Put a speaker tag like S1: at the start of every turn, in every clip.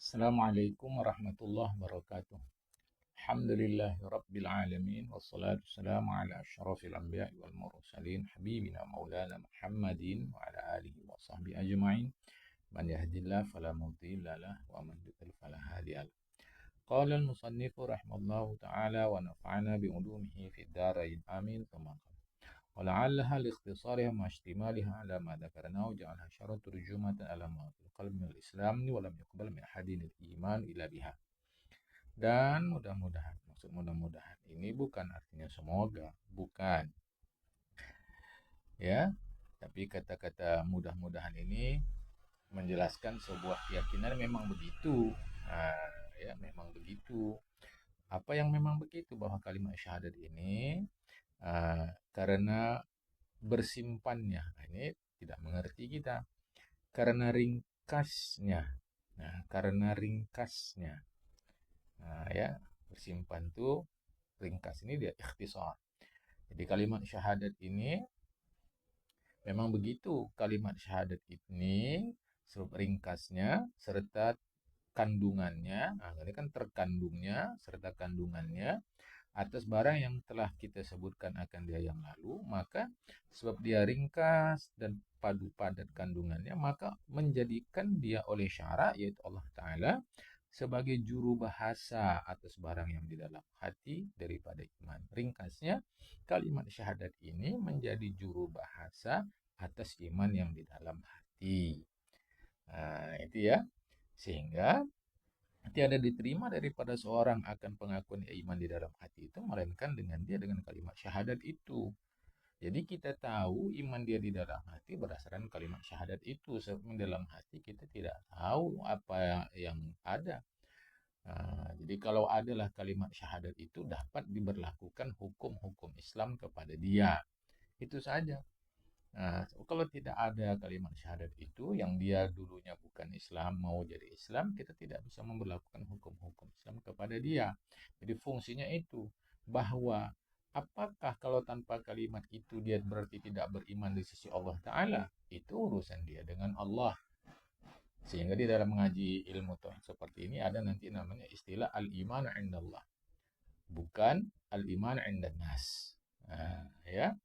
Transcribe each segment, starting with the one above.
S1: Assalamualaikum warahmatullahi wabarakatuh. Alhamdulillahi rabbil alamin wassalatu wassalamu ala asyrafil anbiya'i wal mursalin habibina maulana Muhammadin wa ala alihi wa sahbihi ajma'in. Man yahdihillahu fala mudilla lahu wa man yudlil fala hadiya lahu. Qala al-musannifu rahimallahu ta'ala wa nafa'ana bi ulumihi fid dharain amin. Tsumma ولعلها لاختصارها مع اشتمالها على ما ذكرناه وجعلها شرط ترجمة على ما في القلب من الإسلام ولم يقبل من أحد الإيمان إلا بها. Dan mudah-mudahan ini bukan artinya semoga, bukan ya, tapi kata-kata mudah-mudahan ini menjelaskan sebuah keyakinan memang begitu. Nah, ya memang begitu. Apa yang memang begitu bahwa kalimat syahadat ini karena bersimpannya. Nah, ini tidak mengerti kita. Karena ringkasnya. Karena ringkasnya. Nah, ya, bersimpan tuh ringkas ini dia ikhtisar. Jadi kalimat syahadat ini memang begitu. Kalimat syahadat ini ringkasnya serta kandungannya. Nah, ini kan terkandungnya serta kandungannya atas barang yang telah kita sebutkan akan dia yang lalu, maka sebab dia ringkas dan padu padat kandungannya, maka menjadikan dia oleh syara, yaitu Allah Ta'ala, sebagai juru bahasa atas barang yang di dalam hati daripada iman. Ringkasnya, kalimat syahadat ini menjadi juru bahasa atas iman yang di dalam hati. Nah, itu ya. Sehingga tiada diterima daripada seorang akan pengakuan iman di dalam hati itu melainkan dengan dia dengan kalimat syahadat itu. Jadi kita tahu iman dia di dalam hati berdasarkan kalimat syahadat itu. Sebab di dalam hati kita tidak tahu apa yang ada. Nah, jadi kalau adalah kalimat syahadat itu dapat diberlakukan hukum-hukum Islam kepada dia. Itu saja. Nah, kalau tidak ada kalimat syahadat itu, yang dia dulunya bukan Islam, mau jadi Islam, kita tidak bisa memberlakukan hukum-hukum Islam kepada dia. Jadi fungsinya itu, bahwa apakah kalau tanpa kalimat itu dia berarti tidak beriman di sisi Allah Ta'ala? Itu urusan dia dengan Allah. Sehingga di dalam mengaji ilmu tauhid seperti ini ada nanti namanya istilah al-iman indallah. Bukan al-iman indan nas. Nah, ya.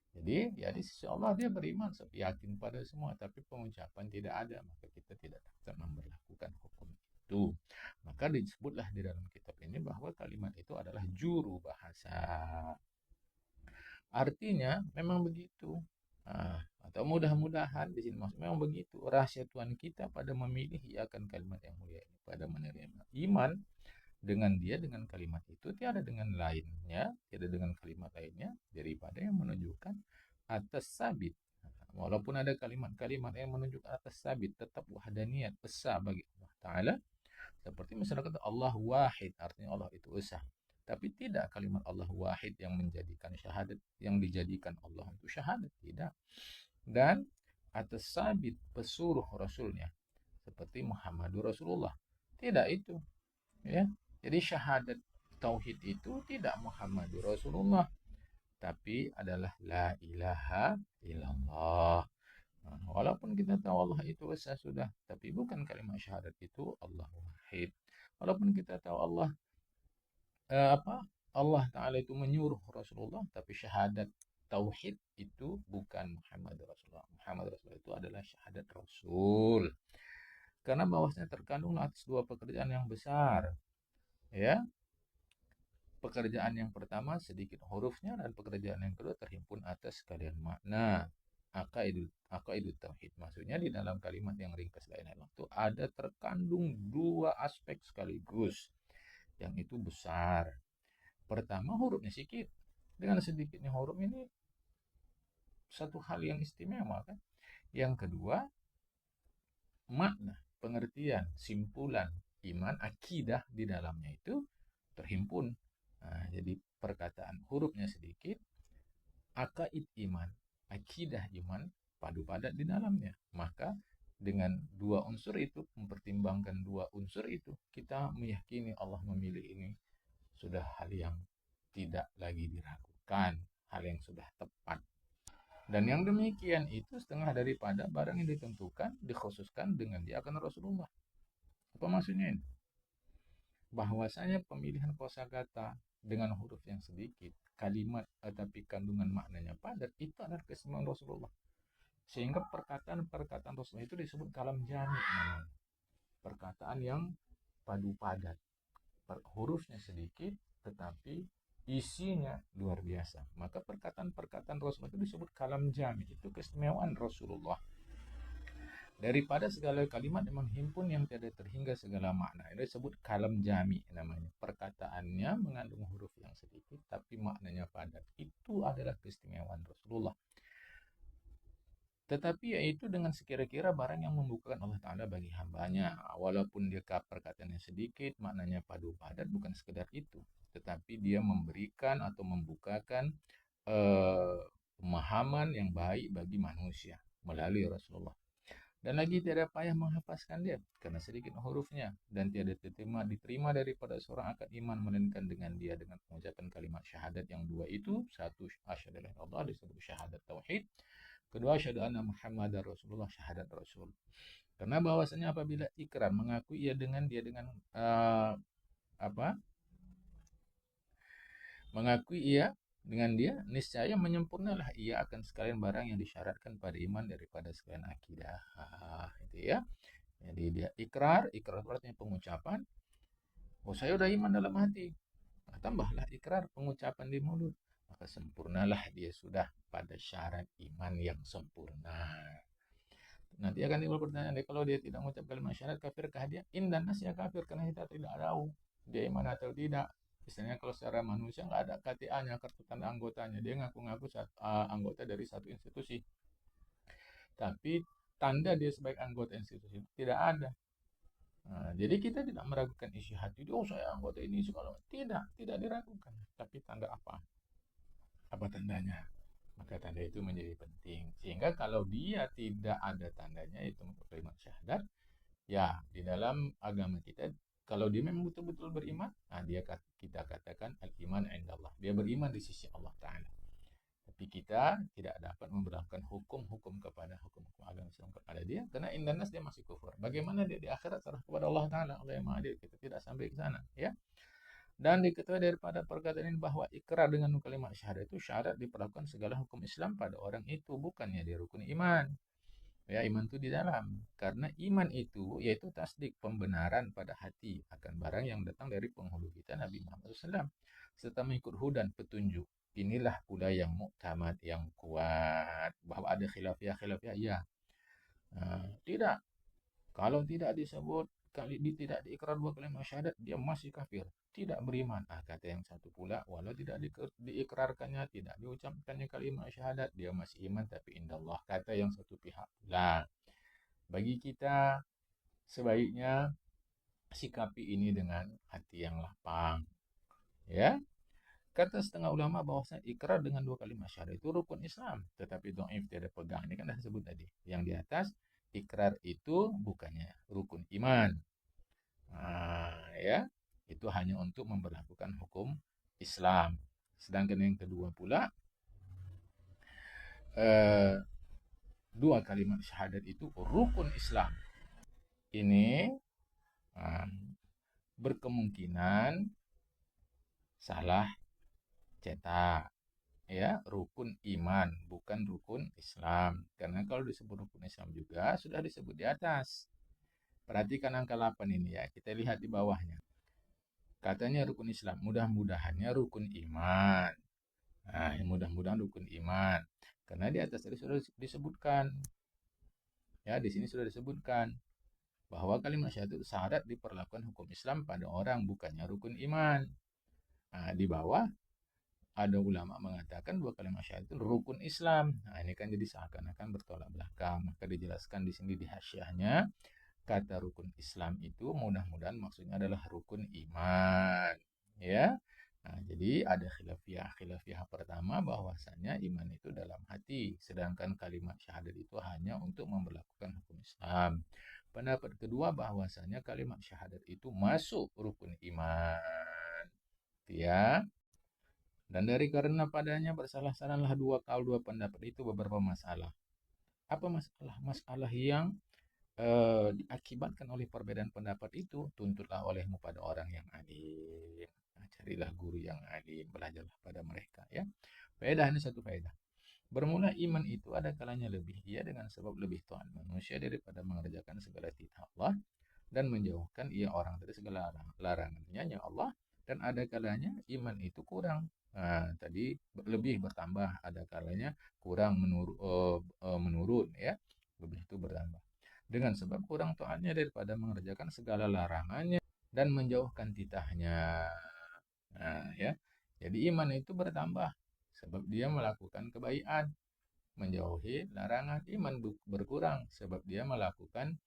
S1: Jadi ya di sisi Allah dia beriman, yakin pada semua, tapi pengucapan tidak ada, maka kita tidak dapat memberlakukan hukum itu. Maka disebutlah di dalam kitab ini bahwa kalimat itu adalah juru bahasa. Artinya memang begitu. Nah, atau mudah-mudahan di sini maksud memang begitu. Rahasia Tuhan kita pada memilih akan kalimat yang mulia ini, pada menerima iman dengan dia dengan kalimat itu tiada dengan lainnya, tiada dengan kalimat lainnya daripada yang menunjukkan atas sabit. Walaupun ada kalimat-kalimat yang menunjukkan atas sabit, tetap wahdaniyat, esa bagi Allah Ta'ala. Seperti misalnya kata Allah wahid, artinya Allah itu esa. Tapi tidak kalimat Allah wahid yang menjadikan syahadat, yang dijadikan Allah itu syahadat. Tidak. Dan atas sabit pesuruh Rasulnya. Seperti Muhammadur Rasulullah. Tidak itu. Ya. Jadi syahadat tauhid itu tidak Muhammadur Rasulullah, tapi adalah la ilaha illallah. Nah, walaupun kita tahu Allah itu esa sudah, tapi bukan kalimat syahadat itu Allah wahid. Walaupun kita tahu Allah Allah Ta'ala itu menyuruh Rasulullah, tapi syahadat tauhid itu bukan Muhammad Rasulullah. Muhammad Rasulullah itu adalah syahadat Rasul. Karena bahwasanya terkandung atas dua pekerjaan yang besar. Ya, pekerjaan yang pertama sedikit hurufnya dan pekerjaan yang kedua terhimpun atas sekalian makna. Aqaidut tauhid. Maksudnya di dalam kalimat yang ringkas la ilaha illallah itu ada terkandung dua aspek sekaligus. Yang itu besar. Pertama hurufnya sedikit. Dengan sedikitnya huruf ini satu hal yang istimewa kan. Yang kedua makna, pengertian, simpulan iman, akidah di dalamnya itu terhimpun. Nah, jadi perkataan hurufnya sedikit, akaid iman, akidah iman, padu padat di dalamnya. Maka dengan dua unsur itu, mempertimbangkan dua unsur itu, kita meyakini Allah memilih ini sudah hal yang tidak lagi diragukan, hal yang sudah tepat. Dan yang demikian itu setengah daripada barang yang ditentukan, dikhususkan dengan dia akan Rasulullah. Apa maksudnya ini? Bahwasanya pemilihan kosakata dengan huruf yang sedikit, kalimat tapi kandungan maknanya padat, itu adalah keistimewaan Rasulullah. Sehingga perkataan-perkataan Rasulullah itu disebut kalam jami namanya. Perkataan yang padu padat. Hurufnya sedikit tetapi isinya luar biasa. Maka perkataan-perkataan Rasulullah itu disebut kalam jami. Itu keistimewaan Rasulullah. Daripada segala kalimat yang menghimpun yang tidak terhingga segala makna. Ini disebut kalam jami namanya. Perkataannya mengandung huruf yang sedikit tapi maknanya padat. Itu adalah keistimewaan Rasulullah. Tetapi yaitu dengan sekira-kira barang yang membukakan Allah Ta'ala bagi hambanya. Walaupun dia perkataannya sedikit, maknanya padu padat, bukan sekedar itu. Tetapi dia memberikan atau membukakan pemahaman yang baik bagi manusia melalui Rasulullah. Dan lagi tidak payah menghafazkan dia karena sedikit hurufnya dan tidak diterima daripada seorang akad iman melainkan dengan dia dengan mengucapkan kalimat syahadat yang dua itu. Satu, asyhadu an la ilaha illallah, disebut syahadat tauhid. Kedua, asyhadu anna Muhammadar Rasulullah, syahadat Rasul. Karena bahwasanya apabila ikrar mengakui ia dengan mengakui ia dengan dia, niscaya menyempurnalah ia akan sekalian barang yang disyaratkan pada iman daripada sekalian akidah. Itu ya. Jadi dia ikrar artinya pengucapan. Oh, saya udah iman dalam hati. Nah, tambahlah ikrar pengucapan di mulut. Maka sempurnalah dia sudah pada syarat iman yang sempurna. Nanti akan timbul pertanyaan, kalau dia tidak mengucap kalimat syahadat, kafirkah dia? Dan nas ya kafir, karena kita tidak tahu dia iman atau tidak. Misalnya kalau secara manusia nggak ada KTA-nya, kartu tanda anggotanya. Dia ngaku-ngaku anggota dari satu institusi. Tapi tanda dia sebagai anggota institusi tidak ada. Nah, jadi kita tidak meragukan isi hati. Oh, saya anggota ini segala. Tidak diragukan. Tapi tanda apa? Apa tandanya? Maka tanda itu menjadi penting. Sehingga kalau dia tidak ada tandanya, itu kalimat syahadat, ya di dalam agama kita, kalau dia memang betul-betul beriman, nah kita katakan al-iman indallah. Dia beriman di sisi Allah Ta'ala. Tapi kita tidak dapat memberlakukan hukum-hukum agama Islam kepada dia, karena indanas dia masih kufur. Bagaimana dia di akhirat serah kepada Allah Ta'ala? Allah yang Maha Adil. Kita tidak sampai ke sana, ya. Dan diketahui daripada perkataan ini bahwa ikrar dengan kalimat syahadat itu syarat diperlakukan segala hukum Islam pada orang itu, bukannya dia rukun iman. Ya, iman itu di dalam. Karena iman itu yaitu tasdik, pembenaran pada hati akan barang yang datang dari penghulu kita Nabi Muhammad SAW. Serta mengikut hudan, petunjuk. Inilah pula yang muktamad, yang kuat. Bahwa ada khilafiah, ya. Tidak. Kalau tidak disebut, tidak diikrar dua kalimat syahadat, dia masih kafir, tidak beriman. Kata yang satu pula, walau tidak diikrarkannya, tidak diucapkannya kalimat syahadat, dia masih iman, tapi indallah. Kata yang satu pihak pula. Bagi kita, sebaiknya sikapi ini dengan hati yang lapang. Ya, kata setengah ulama bahwasanya ikrar dengan dua kalimat syahadat itu rukun Islam, tetapi dhaif, tidak pegang. Ini kan sudah disebut tadi. Yang di atas, ikrar itu bukannya rukun iman. Ya, itu hanya untuk memberlakukan hukum Islam. Sedangkan yang kedua pula, dua kalimat syahadat itu rukun Islam. Ini berkemungkinan salah cetak. Ya, rukun iman, bukan rukun Islam. Karena kalau disebut rukun Islam juga sudah disebut di atas. Perhatikan angka 8 ini ya, kita lihat di bawahnya. Katanya rukun Islam, mudah-mudahannya rukun iman. Nah, mudah-mudahan rukun iman. Karena di atas tadi sudah disebutkan. Ya, di sini sudah disebutkan bahwa kalimat syahadat itu syarat diperlakukan hukum Islam pada orang, bukannya rukun iman. Nah, di bawah ada ulama mengatakan dua kalimat syahadat itu rukun Islam. Nah, ini kan jadi seakan-akan bertolak belakang. Maka dijelaskan di sini di hasyiahnya, kata rukun Islam itu mudah-mudahan maksudnya adalah rukun iman. Ya. Nah, jadi ada khilafiah pertama bahwasanya iman itu dalam hati, sedangkan kalimat syahadat itu hanya untuk memberlakukan hukum Islam. Pendapat kedua bahwasanya kalimat syahadat itu masuk rukun iman. Ya. Dan dari karena padanya bersalah-salahlah dua pendapat itu beberapa masalah. Apa masalah? Masalah yang diakibatkan oleh perbedaan pendapat itu, tuntutlah olehmu pada orang yang alim. Nah, carilah guru yang alim, belajarlah pada mereka ya. Faedah ini satu faedah. Bermula iman itu ada kalanya lebih ia dengan sebab lebih taat manusia daripada mengerjakan segala titah Allah dan menjauhkan ia orang dari segala larangannya ya Allah, dan ada kalanya iman itu kurang. Nah, tadi lebih bertambah, ada kalanya kurang menurun ya. Lebih itu bertambah. Dengan sebab kurang taatnya daripada mengerjakan segala larangannya dan menjauhkan titahnya. Nah, ya. Jadi iman itu bertambah sebab dia melakukan kebaikan, menjauhi larangan. Iman berkurang sebab dia melakukan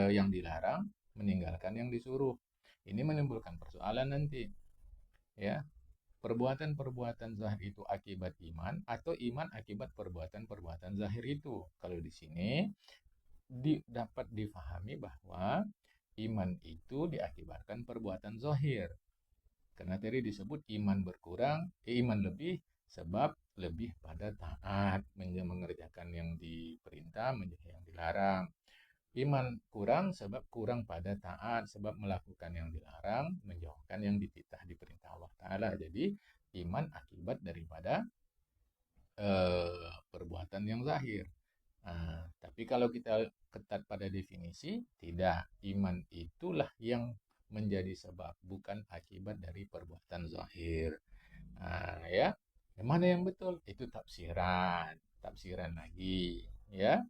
S1: yang dilarang, meninggalkan yang disuruh. Ini menimbulkan persoalan nanti, ya. Perbuatan-perbuatan zahir itu akibat iman atau iman akibat perbuatan-perbuatan zahir itu. Kalau di sini dapat difahami bahwa iman itu diakibatkan perbuatan zahir. Karena tadi disebut iman berkurang, iman lebih sebab lebih pada taat, mengerjakan yang diperintah, menjauhi yang dilarang. Iman kurang sebab kurang pada taat, sebab melakukan yang dilarang, menjauhkan yang diperintah Allah Ta'ala. Jadi iman akibat daripada perbuatan yang zahir. Nah, tapi kalau kita ketat pada definisi, tidak. Iman itulah yang menjadi sebab, bukan akibat dari perbuatan zahir. Nah, ya. Yang mana yang betul? Itu tafsiran. Tafsiran lagi, ya.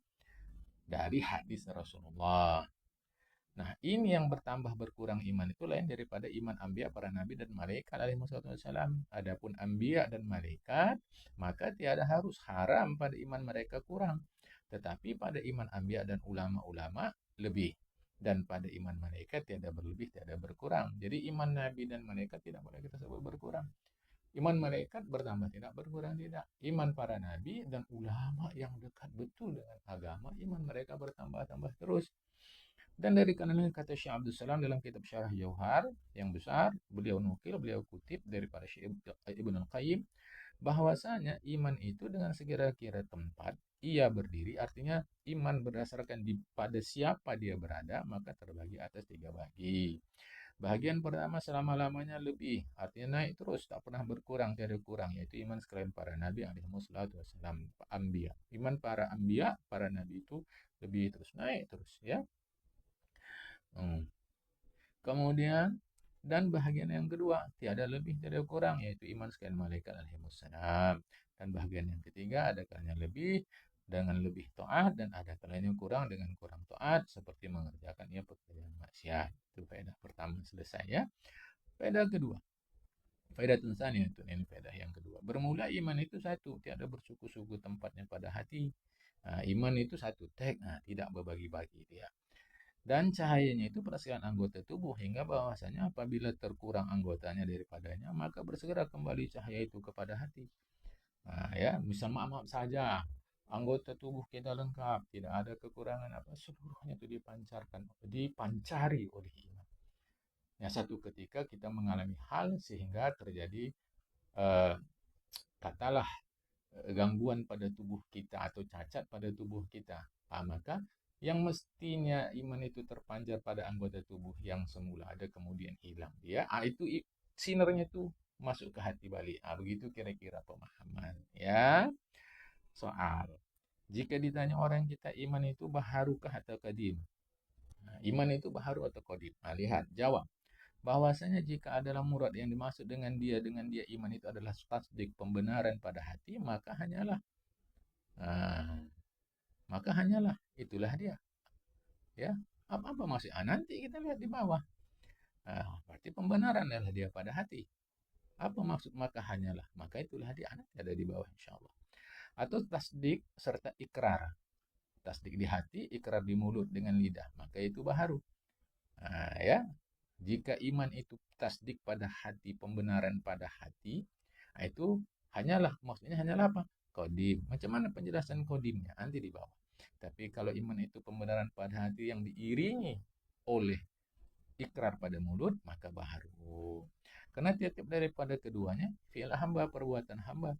S1: Dari hadis Rasulullah. Nah, ini yang bertambah berkurang iman itu lain daripada iman anbiya, para nabi dan malaikat alaihi wassalam. Adapun anbiya dan malaikat, maka tiada harus haram pada iman mereka kurang. Tetapi pada iman anbiya dan ulama-ulama lebih. Dan pada iman malaikat tiada berlebih, tiada berkurang. Jadi iman nabi dan malaikat tidak boleh kita sebut berkurang. Iman malaikat bertambah, tidak berkurang, tidak. Iman para nabi dan ulama yang dekat betul dengan agama, iman mereka bertambah-tambah terus. Dan dari kanan kata Syekh Abdul Salam dalam kitab Syarah Jauhar yang besar, beliau kutip daripada Syekh Ibn Al-Qayyim, bahwasanya iman itu dengan sekira-kira tempat ia berdiri, artinya iman berdasarkan pada siapa dia berada, maka terbagi atas 3 bagi. Bagian pertama selama-lamanya lebih, artinya naik terus, tak pernah berkurang, tiada kurang, yaitu iman sekalian para nabi alaihi wassalam, anbiya. Iman para anbiya, para nabi itu lebih terus naik terus, ya. Kemudian dan bahagian yang kedua tiada lebih tiada kurang, yaitu iman sekalian malaikat alaihi wassalam. Dan bahagian yang ketiga ada kalanya lebih dengan lebih taat dan ada kalanya kurang dengan kurang taat, seperti mengerjakan ia pekerjaan maksiat. Itu faedah pertama selesai, ya. Faedah kedua, faedah tunsanya itu, ini faedah yang kedua. Bermula iman itu satu, tiada bersuku-suku tempatnya pada hati. Nah, iman itu satu tek, tidak berbagi-bagi dia. Dan cahayanya itu perasaan anggota tubuh, hingga bahwasanya apabila terkurang anggotanya daripadanya, maka bersegera kembali cahaya itu kepada hati. Nah, ya, misal maaf saja, anggota tubuh kita lengkap, tidak ada kekurangan apa, seluruhnya itu dipancari oleh iman. Ya, satu ketika kita mengalami hal sehingga terjadi eh, katalah gangguan pada tubuh kita atau cacat pada tubuh kita, maka yang mestinya iman itu terpancar pada anggota tubuh yang semula ada kemudian hilang dia, itu sinarnya tuh masuk ke hati balik. Begitu kira-kira pemahaman, ya. Soal jika ditanya orang kita iman itu baharukah atau qadim, iman itu baharu atau qadim, lihat jawab bahwasanya jika adalah murad yang dimaksud dengan dia iman itu adalah tasdik, pembenaran pada hati, nah, maka hanyalah itulah dia, ya. Apa maksud? Nanti kita lihat di bawah. Berarti pembenaran adalah dia pada hati. Apa maksud maka hanyalah? Maka itulah dia, nanti ada di bawah insyaallah. Atau tasdik serta ikrar. Tasdik di hati, ikrar di mulut dengan lidah, maka itu baharu. Ya. Jika iman itu tasdik pada hati, pembenaran pada hati, itu maksudnya hanyalah apa? Kodim. Macam mana penjelasan kodimnya? Nanti di bawah. Tapi kalau iman itu pembenaran pada hati yang diiringi oleh ikrar pada mulut, maka baharu. Karena tiap-tiap daripada keduanya, fi'il hamba, perbuatan hamba.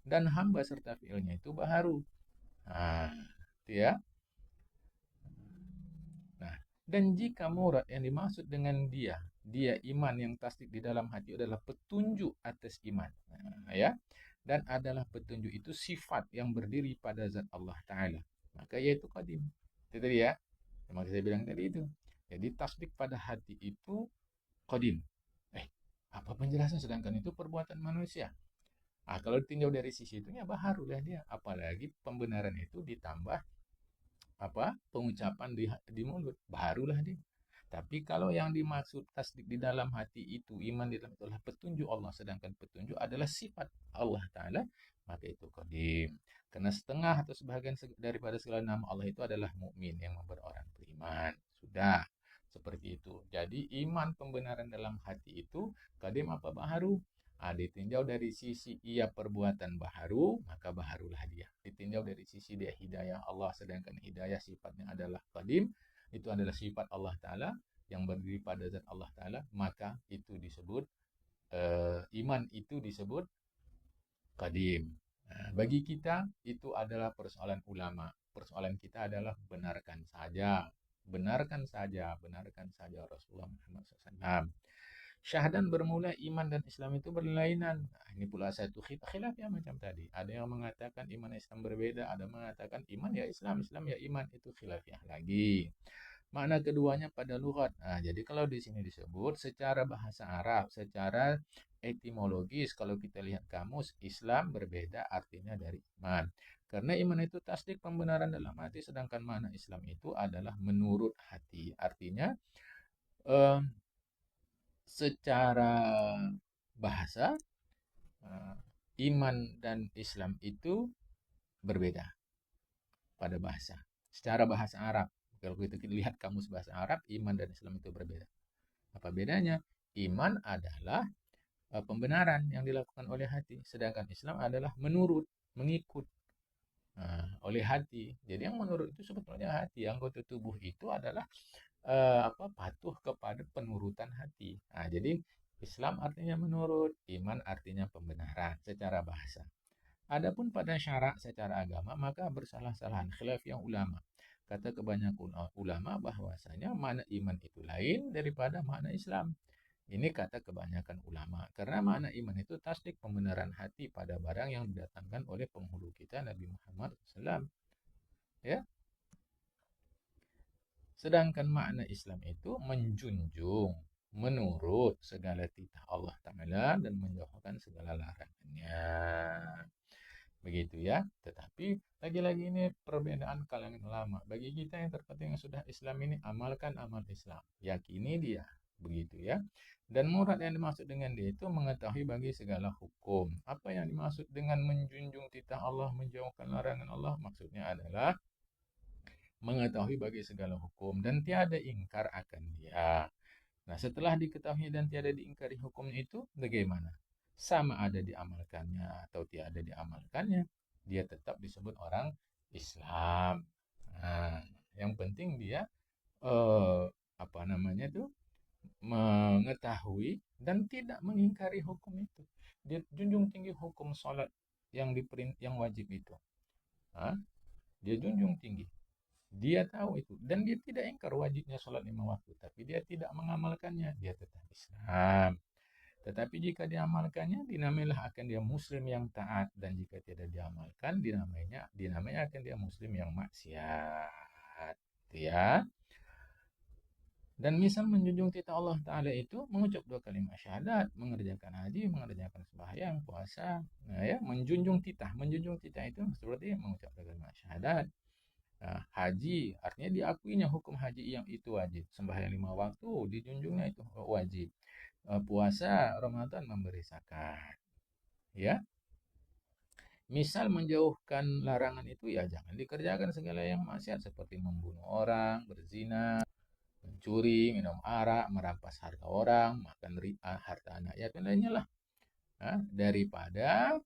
S1: Dan hamba serta fi'ilnya itu baharu. Nah, itu ya. Dan jika murad yang dimaksud dengan dia iman yang tasdik di dalam hati adalah petunjuk atas iman. Nah, ya. Dan adalah petunjuk itu sifat yang berdiri pada zat Allah Ta'ala. Maka yaitu qadim. Itu tadi ya. Yang saya bilang tadi itu. Jadi tasdik pada hati itu qadim. Apa penjelasan? Sedangkan itu perbuatan manusia. Kalau ditinjau dari sisi itunya baharulah dia. Apalagi pembenaran itu ditambah pengucapan di mulut, barulah dia. Tapi kalau yang dimaksud tasdik di dalam hati itu, iman di dalam itu adalah petunjuk Allah, sedangkan petunjuk adalah sifat Allah Ta'ala, maka itu qadim. Karena setengah atau sebagian daripada segala nama Allah itu adalah mukmin yang membuat orang beriman. Sudah seperti itu. Jadi iman pembenaran dalam hati itu qadim apa baharu? Ditinjau dari sisi ia perbuatan baharu, maka baharulah dia. Ditinjau dari sisi dia hidayah Allah, sedangkan hidayah sifatnya adalah qadim, itu adalah sifat Allah Ta'ala yang berdiri pada zat Allah Ta'ala, maka itu disebut iman itu disebut qadim. Bagi kita itu adalah persoalan ulama. Persoalan kita adalah benarkan saja. Benarkan saja Rasulullah Muhammad SAW. Syahadan bermula iman dan Islam itu berlainan. Nah, ini pula satu khilaf ya macam tadi. Ada yang mengatakan iman Islam berbeda, ada yang mengatakan iman ya Islam, Islam ya iman. Itu khilaf ya lagi. Makna keduanya pada lughat. Nah, jadi kalau di sini disebut secara bahasa Arab, secara etimologis, kalau kita lihat kamus, Islam berbeda artinya dari iman. Karena iman itu tasdik pembenaran dalam hati, sedangkan makna Islam itu adalah menurut hati. Artinya, eh, secara bahasa, iman dan Islam itu berbeda pada bahasa. Secara bahasa Arab, kalau kita lihat kamus bahasa Arab, iman dan Islam itu berbeda. Apa bedanya? Iman adalah pembenaran yang dilakukan oleh hati, sedangkan Islam adalah menurut, mengikut oleh hati. Jadi yang menurut itu sebetulnya hati. Anggota tubuh itu adalah patuh kepada penurutan hati. Nah, jadi Islam artinya menurut, iman artinya pembenaran secara bahasa. Adapun pada syarak secara agama, maka bersalah-salahan khilaf yang ulama. Kata kebanyakan ulama bahwasanya makna iman itu lain daripada makna Islam. Ini kata kebanyakan ulama. Karena makna iman itu tasdik pembenaran hati pada barang yang didatangkan oleh penghulu kita Nabi Muhammad SAW. Ya, sedangkan makna Islam itu menjunjung, menurut segala titah Allah Ta'ala dan menjauhkan segala larangannya. Begitu ya. Tetapi lagi-lagi ini perbedaan kalangan ulama. Bagi kita yang terpenting yang sudah Islam ini, amalkan amal Islam. Yakini dia. Begitu ya. Dan murad yang dimaksud dengan dia itu mengetahui bagi segala hukum. Apa yang dimaksud dengan menjunjung titah Allah, menjauhkan larangan Allah? Maksudnya adalah mengetahui bagi segala hukum dan tiada ingkar akan dia. Nah, setelah diketahui dan tiada diingkari hukum itu, bagaimana? Sama ada diamalkannya atau tiada diamalkannya, dia tetap disebut orang Islam. Nah, yang penting dia eh, apa namanya itu mengetahui dan tidak mengingkari hukum itu. Dia junjung tinggi hukum sholat yang wajib itu. Hah? Dia junjung tinggi. Dia tahu itu dan dia tidak ingkar wajibnya sholat 5 waktu, tapi dia tidak mengamalkannya, dia tetap Islam. Tetapi jika diamalkannya, dinamailah akan dia muslim yang taat, dan jika tidak diamalkan, dinamanya akan dia muslim yang maksiat. Ya. Dan misal menjunjung titah Allah Ta'ala itu mengucap 2 kalimat syahadat, mengerjakan haji, mengerjakan sembahyang, puasa. Nah ya, menjunjung titah itu seperti mengucap 2 kalimat syahadat. Nah, haji artinya diakuinya hukum haji yang itu wajib. Sembahyang 5 waktu dijunjungnya itu wajib. Puasa Ramadan memberi zakat. Ya. Misal menjauhkan larangan itu ya jangan dikerjakan segala yang maksiat seperti membunuh orang, berzina, mencuri, minum arak, merampas harta orang, makan harta anak yatim lainnya lah. Daripada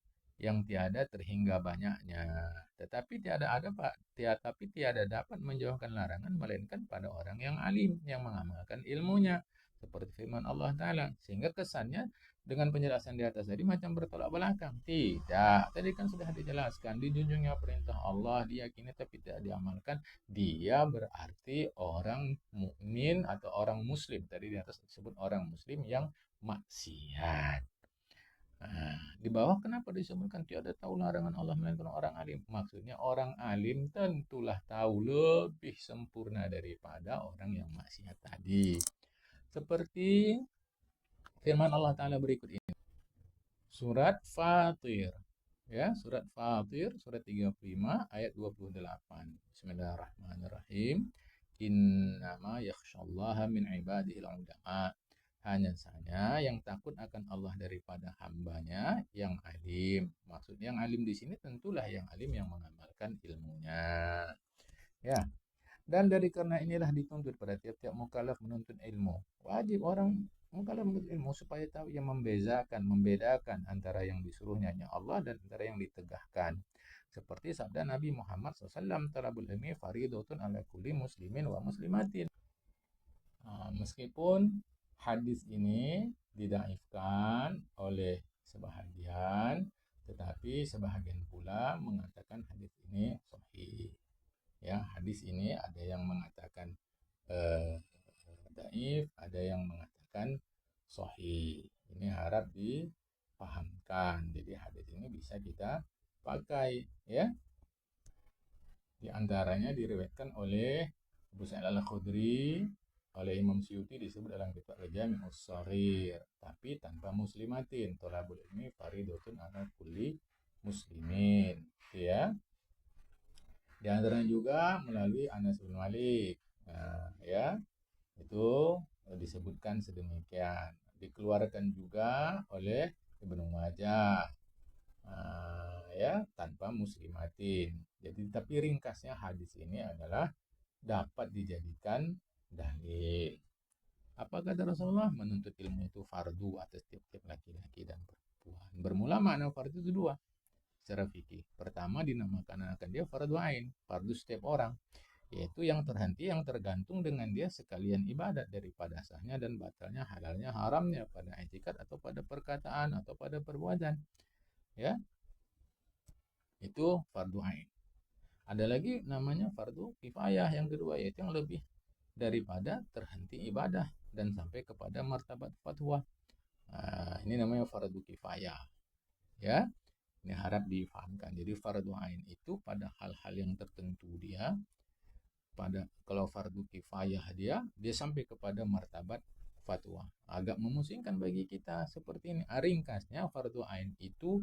S1: yang tiada terhingga banyaknya. Tetapi tiada dapat menjauhkan larangan melainkan pada orang yang alim yang mengamalkan ilmunya seperti firman Allah Ta'ala, sehingga kesannya dengan penjelasan di atas tadi macam bertolak belakang? Tidak. Tadi kan sudah dijelaskan, dijunjungnya perintah Allah, diyakini tapi tidak diamalkan, dia berarti orang mukmin atau orang muslim. Tadi di atas disebut orang muslim yang maksiat. Nah, di bawah kenapa disebutkan tiada tahu larangan Allah melainkan orang alim? Maksudnya orang alim tentulah tahu lebih sempurna daripada orang yang maksiat tadi. Seperti firman Allah Ta'ala berikut ini. Surat Fatir. Ya, surat Fatir, surat 35 ayat 28. Bismillahirrahmanirrahim. Innama yakhsyallaha min ibadihil ulama. Hanya saja yang takut akan Allah daripada hambanya yang alim. Maksudnya yang alim di sini tentulah yang alim yang mengamalkan ilmunya. Ya. Dan dari karena inilah dituntut pada tiap-tiap mukallaf menuntut ilmu. Wajib orang mukallaf menuntut ilmu supaya tahu yang membedakan antara yang disuruhnya Allah dan antara yang ditegahkan. Seperti sabda Nabi Muhammad SAW, talabul ilmi faridatun ala kulli muslimin wa muslimatin. Meskipun hadis ini didaifkan oleh sebahagian, tetapi sebahagian pula mengatakan hadis ini sahih. Ya, hadis ini ada yang mengatakan daif, ada yang mengatakan sahih. Ini harap dipahamkan. Jadi hadis ini bisa kita pakai, ya. Di antaranya diriwayatkan oleh Abu Sa'id Al-Khudri, oleh Imam Suyuti disebut dalam kitab Al-Jami'us Shaghir, tapi tanpa muslimatin. Thalabul ilmi faridatun ala kulli muslimin, ya. Di antaranya juga melalui Anas bin Malik. Nah, ya, itu disebutkan sedemikian. Dikeluarkan juga oleh Ibnu Majah. Ya, tanpa muslimatin. Jadi, tapi ringkasnya hadis ini adalah dapat dijadikan dalil. Apa kata Rasulullah? Menuntut ilmu itu fardu atas tiap-tiap laki-laki dan perempuan. Bermula makna fardu itu dua secara fikih. Pertama dinamakan dia fardu ain, fardu setiap orang, yaitu yang terhenti, yang tergantung dengan dia sekalian ibadat daripada sahnya dan batalnya, halalnya, haramnya pada etikat atau pada perkataan atau pada perbuatan. Ya, itu fardu ain. Ada lagi namanya fardu kifayah yang kedua, yaitu yang lebih daripada terhenti ibadah dan sampai kepada martabat fatwa. Nah, ini namanya fardu kifayah. Ya, ini harap difahamkan. Jadi fardu ain itu pada hal-hal yang tertentu dia, kalau fardu kifayah dia sampai kepada martabat fatwa. Agak memusingkan bagi kita seperti ini. Ringkasnya fardu ain itu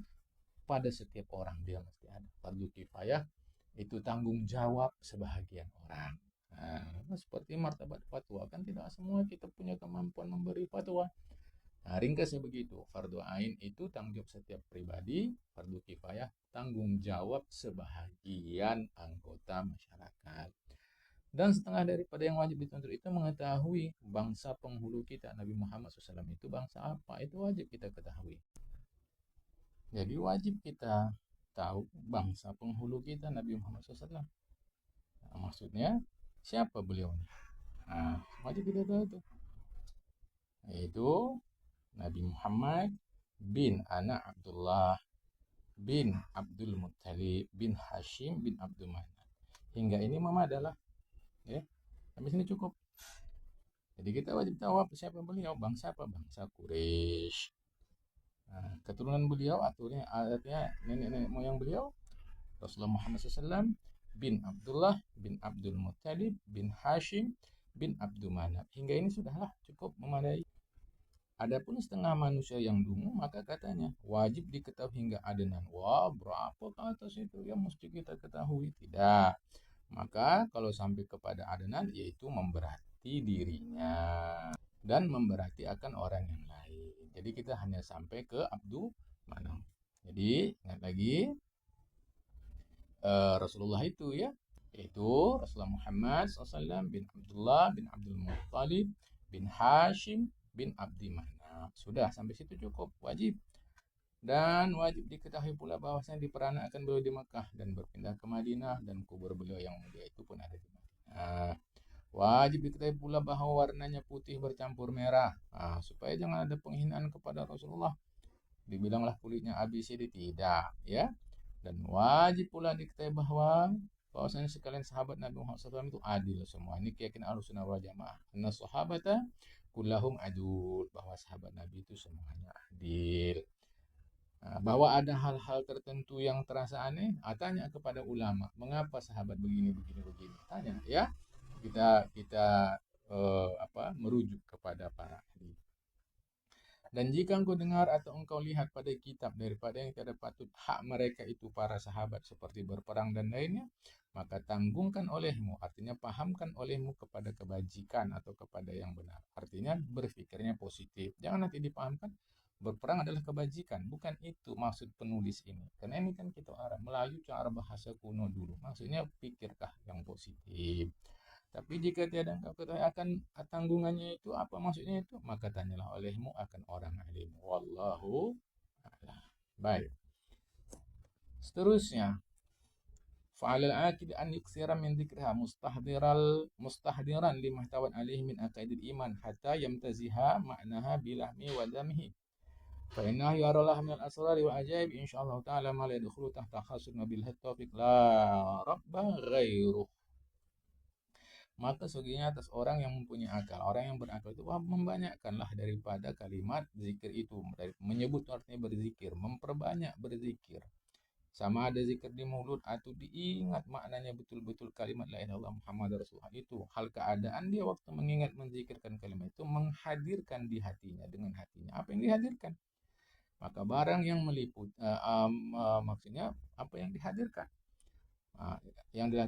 S1: pada setiap orang dia mesti ada. Fardu kifayah itu tanggung jawab sebahagian orang. Nah, seperti martabat fatwa kan tidak semua kita punya kemampuan memberi fatwa. Nah, ringkasnya begitu. Fardu ain itu tanggung jawab setiap pribadi, fardu kifayah tanggung jawab sebahagian anggota masyarakat. Dan setengah daripada yang wajib dituntut itu mengetahui bangsa penghulu kita, Nabi Muhammad SAW itu bangsa apa, itu wajib kita ketahui. Jadi wajib kita tahu bangsa penghulu kita, Nabi Muhammad SAW. Nah, maksudnya siapa beliau? Nah, wajib kita tahu itu. Yaitu Nabi Muhammad bin anak Abdullah bin Abdul Muttalib bin Hashim bin Abdul Manaf. Hingga ini memadalah, ya. Sampai sini cukup. Jadi kita wajib tahu siapa beliau, bangsa apa, bangsa Quraisy. Nah, keturunan beliau artinya nenek moyang beliau Rasulullah Muhammad SAW bin Abdullah bin Abdul Muttalib bin Hashim bin Abdul Manaf. Hingga ini sudahlah cukup memadai. Adapun setengah manusia yang dungu, maka katanya wajib diketahui hingga adenan. Wah, berapa ke atas itu yang mesti kita ketahui? Tidak. Maka kalau sampai kepada adenan, yaitu memberati dirinya dan memberati akan orang yang lain. Jadi kita hanya sampai ke Abdul Manaf. Jadi ingat lagi Rasulullah itu, ya, yaitu Rasulullah Muhammad SAW bin Abdullah bin Abdul Muttalib bin Hashim bin Abdi Manaf. Sudah sampai situ cukup, wajib. Dan wajib diketahui pula bahwasanya diperanakan beliau di Mekah dan berpindah ke Madinah, dan kubur beliau yang mulia itu pun ada di Madinah. Wajib diketahui pula bahwa warnanya putih bercampur merah. Supaya jangan ada penghinaan kepada Rasulullah. Dibilanglah kulitnya ABCD, tidak, ya. Dan wajib pula diketahui bahwa bahwasanya sekalian sahabat Nabi Muhammad SAW itu adil semua. Ini keyakinan Ahlussunnah wal Jamaah. Karena sahabata kullahum adul, bahwa sahabat Nabi itu semuanya adil. Bahwa ada hal-hal tertentu yang terasa aneh, tanya kepada ulama, mengapa sahabat begini begini begini. Tanya, ya. Kita merujuk kepada para ahli. Dan jika engkau dengar atau engkau lihat pada kitab daripada yang tidak patut hak mereka itu para sahabat seperti berperang dan lainnya, maka tanggungkan olehmu, artinya pahamkan olehmu kepada kebajikan atau kepada yang benar. Artinya berpikirnya positif. Jangan nanti dipahamkan berperang adalah kebajikan. Bukan itu maksud penulis ini. Karena ini kan kita Arab, Melayu cara bahasa kuno dulu. Maksudnya pikirkah yang positif. Tapi jika tiada engkau ketahui akan tanggungannya itu apa maksudnya itu, maka tanyalah olehmu akan orang alim. Wallahu a'lam. Baik. Seterusnya, fa'alal aqid an yuksira min dzikriha mustahdiran lima tawad alaihi min aqaidil iman hatta yamtaziha ma'naha bilahmi wa damhi. Fa innahu yaralah min al-asrari wa ajaib insyaallah ta'ala ma la yadkhulu tahta khasun bil taufiq la rabba ghairuh. Maka sesungguhnya atas orang yang mempunyai akal, orang yang berakal itu membanyakkanlah daripada kalimat zikir itu. Menyebut artinya berzikir, memperbanyak berzikir. Sama ada zikir di mulut atau diingat maknanya betul-betul kalimat la ilaha illallah Muhammad Rasulullah itu. Hal keadaan dia waktu mengingat menzikirkan kalimat itu menghadirkan di hatinya dengan hatinya. Apa yang dihadirkan? Maka barang yang meliput, maksudnya apa yang dihadirkan? Yang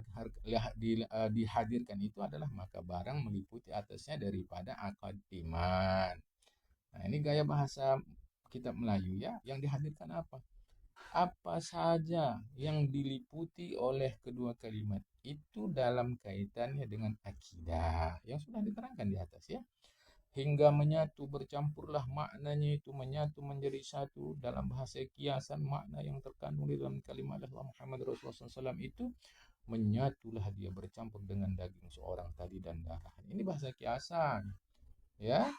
S1: dihadirkan itu adalah maka barang meliputi atasnya daripada akad iman. Nah, ini gaya bahasa kitab Melayu, ya. Yang dihadirkan apa? Apa saja yang diliputi oleh kedua kalimat itu dalam kaitannya dengan akidah yang sudah diterangkan di atas, ya. Hingga menyatu bercampurlah maknanya itu menyatu menjadi satu dalam bahasa kiasan makna yang terkandung di dalam kalimat Allah Muhammad Rasulullah SAW itu menyatulah dia bercampur dengan daging seorang tadi dan darah. Ini bahasa kiasan, ya.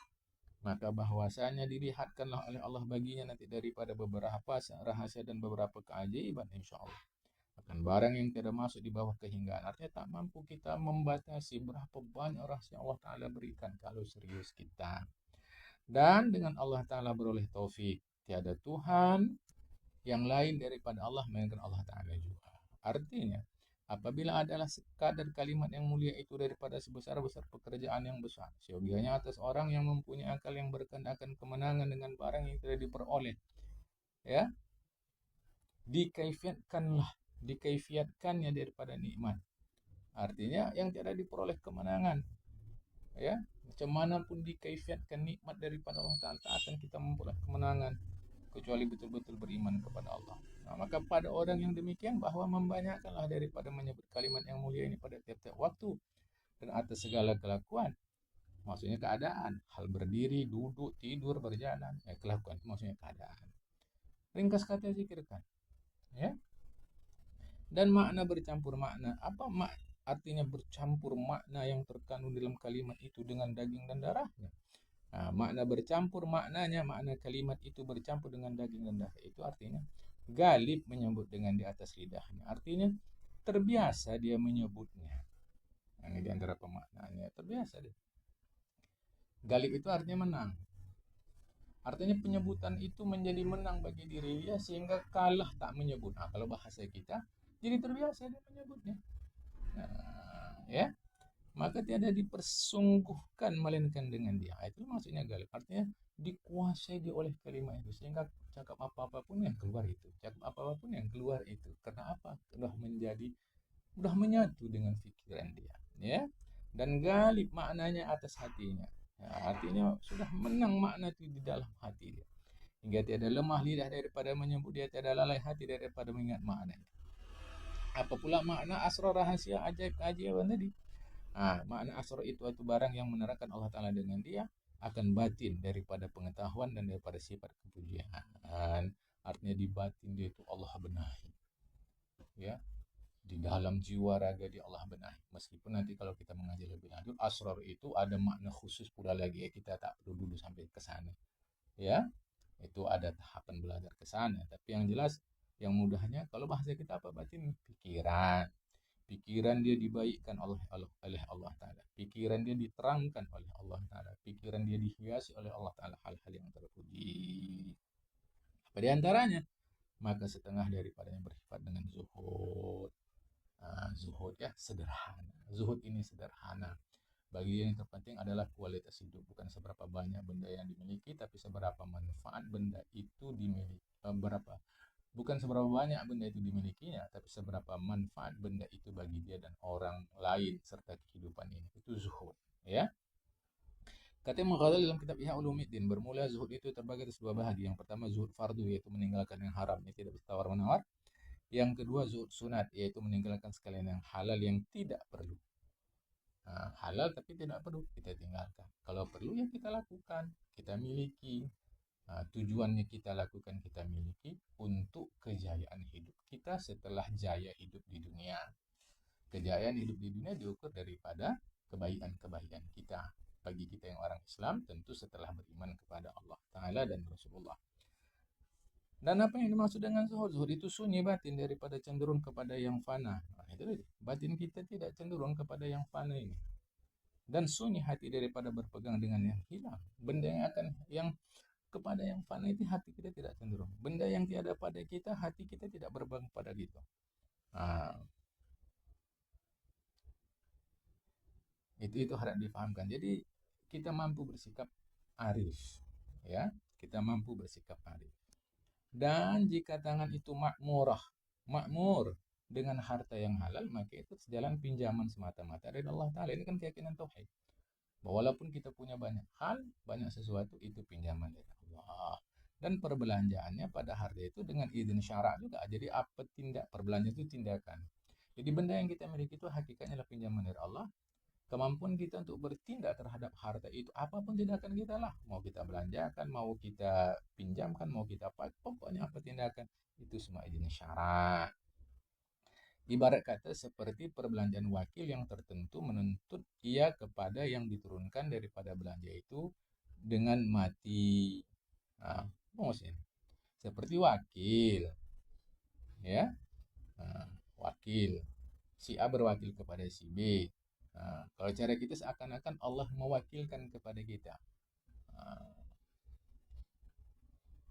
S1: Maka bahwasanya dilihatkanlah oleh Allah baginya nanti daripada beberapa rahasia dan beberapa keajaiban insya Allah. Akan barang yang tidak masuk di bawah kehinggaan. Artinya tak mampu kita membatasi berapa banyak rahasia Allah Ta'ala berikan kalau serius kita. Dan dengan Allah Ta'ala beroleh taufik. Tiada Tuhan yang lain daripada Allah melainkan Allah Ta'ala juga. Artinya, apabila adalah sekadar kalimat yang mulia itu daripada sebesar-besar pekerjaan yang besar, seyogianya atas orang yang mempunyai akal yang berkehendak akan kemenangan dengan barang yang tidak diperoleh, ya, dikaifiatkannya daripada nikmat. Artinya yang tidak diperoleh kemenangan, ya. Macam mana pun dikaifiatkan nikmat daripada Allah Ta'ala, tak akan kita memperoleh kemenangan kecuali betul-betul beriman kepada Allah. Nah, maka pada orang yang demikian bahwa membanyakkanlah daripada menyebut kalimat yang mulia ini pada tiap-tiap waktu dan atas segala kelakuan. Maksudnya keadaan, hal berdiri, duduk, tidur, berjalan, kelakuan maksudnya keadaan. Ringkas kata zikirkan, ya. Dan makna bercampur makna. Apa artinya bercampur makna yang terkandung dalam kalimat itu dengan daging dan darahnya? Nah, makna bercampur maknanya, makna kalimat itu bercampur dengan daging dan darah. Itu artinya galib menyebut dengan di atas lidahnya. Artinya terbiasa dia menyebutnya. Nah, ini di antara pemaknaannya. Terbiasa dia. Galib itu artinya menang. Artinya penyebutan itu menjadi menang bagi diri dia sehingga kalah tak menyebut. Nah, kalau bahasa kita, jadi terbiasa dia menyebutnya. Nah, ya. Maka tiada dipersungguhkan melainkan dengan dia. Itu maksudnya galib. Artinya dikuasai dia oleh kalimat itu sehingga cakap apa-apapun yang keluar itu. Cakap apa-apapun yang keluar itu. Karena apa? Sudah menyatu dengan pikiran dia, ya. Dan galib maknanya atas hatinya. Nah, artinya sudah menang makna itu di dalam hati dia. Hingga tiada lemah lidah daripada menyebut dia, tiada lalai hati daripada mengingat makna itu. Apa pula makna asrar rahasia ajaib keajaiban tadi? Makna asrar itu barang yang menerangkan Allah Ta'ala dengan dia akan batin daripada pengetahuan dan daripada sifat kepujian. Artinya di batin dia itu Allah benahi, ya. Di dalam jiwa raga dia Allah benahi. Meskipun nanti kalau kita mengaji lebih lanjut, asrar itu ada makna khusus pula lagi ya. Kita tak perlu dulu sampai ke sana. Ya, itu ada tahapan belajar ke sana. Tapi yang jelas, yang mudahnya kalau bahasa kita apa batin? Pikiran. Pikiran dia dibaikkan oleh Allah Ta'ala. Pikiran dia diterangkan oleh Allah Ta'ala. Pikiran dia dihiasi oleh Allah Ta'ala hal-hal yang terpuji. Apa di antaranya? Maka setengah daripadanya bersifat dengan zuhud. Zuhud ya, sederhana. Zuhud ini sederhana. Bagi dia yang terpenting adalah kualitas hidup, bukan seberapa banyak benda yang dimiliki, tapi seberapa manfaat benda itu dimiliki. Berapa Bukan seberapa banyak benda itu dimilikinya, tapi seberapa manfaat benda itu bagi dia dan orang lain serta kehidupan ini. Itu zuhud, ya. Kata Imam Ghazali dalam kitab Ihya Ulumuddin, bermula zuhud itu terbagi atas dua bahagian. Yang pertama zuhud fardu, yaitu meninggalkan yang haram, yang tidak bertawar-menawar. Yang kedua zuhud sunat, yaitu meninggalkan sekalian yang halal yang tidak perlu. Halal tapi tidak perlu kita tinggalkan. Kalau perlu ya kita lakukan, kita miliki. Tujuannya kita lakukan, kita miliki untuk kejayaan hidup kita setelah jaya hidup di dunia. Kejayaan hidup di dunia diukur daripada kebaikan-kebaikan kita. Bagi kita yang orang Islam, tentu setelah beriman kepada Allah Ta'ala dan Rasulullah. Dan apa yang dimaksud dengan zuhud? Zuhud itu sunyi batin daripada cenderung kepada yang fana. Itu batin kita tidak cenderung kepada yang fana ini. Dan sunyi hati daripada berpegang dengan yang hilang. Benda yang kepada yang fana itu hati kita tidak cenderung. Benda yang tiada pada kita, hati kita tidak berpegang pada gitu. Nah, itu harap dipahamkan. Jadi kita mampu bersikap arif, ya. Kita mampu bersikap arif. Dan jika tangan itu makmur dengan harta yang halal, maka itu sejalan pinjaman semata-mata dari Allah Ta'ala. Ini kan keyakinan tauhid. Walaupun kita punya banyak hal, banyak sesuatu, itu pinjaman dari Allah. Dan perbelanjaannya pada harta itu dengan izin syarak juga. Jadi apa perbelanjaan itu tindakan. Jadi benda yang kita miliki itu hakikatnya adalah pinjaman dari Allah. Kemampuan kita untuk bertindak terhadap harta itu, apapun tindakan kita lah. Mau kita belanjakan, mau kita pinjamkan, mau kita pakai, pokoknya apa tindakan, itu semua izin syarak. Ibarat kata seperti perbelanjaan wakil yang tertentu menuntut ia kepada yang diturunkan daripada belanja itu dengan mati. Nah, maksudnya seperti wakil, ya. Nah, wakil si A berwakil kepada si B. Nah, kalau cara kita seakan-akan Allah mewakilkan kepada kita. Nah,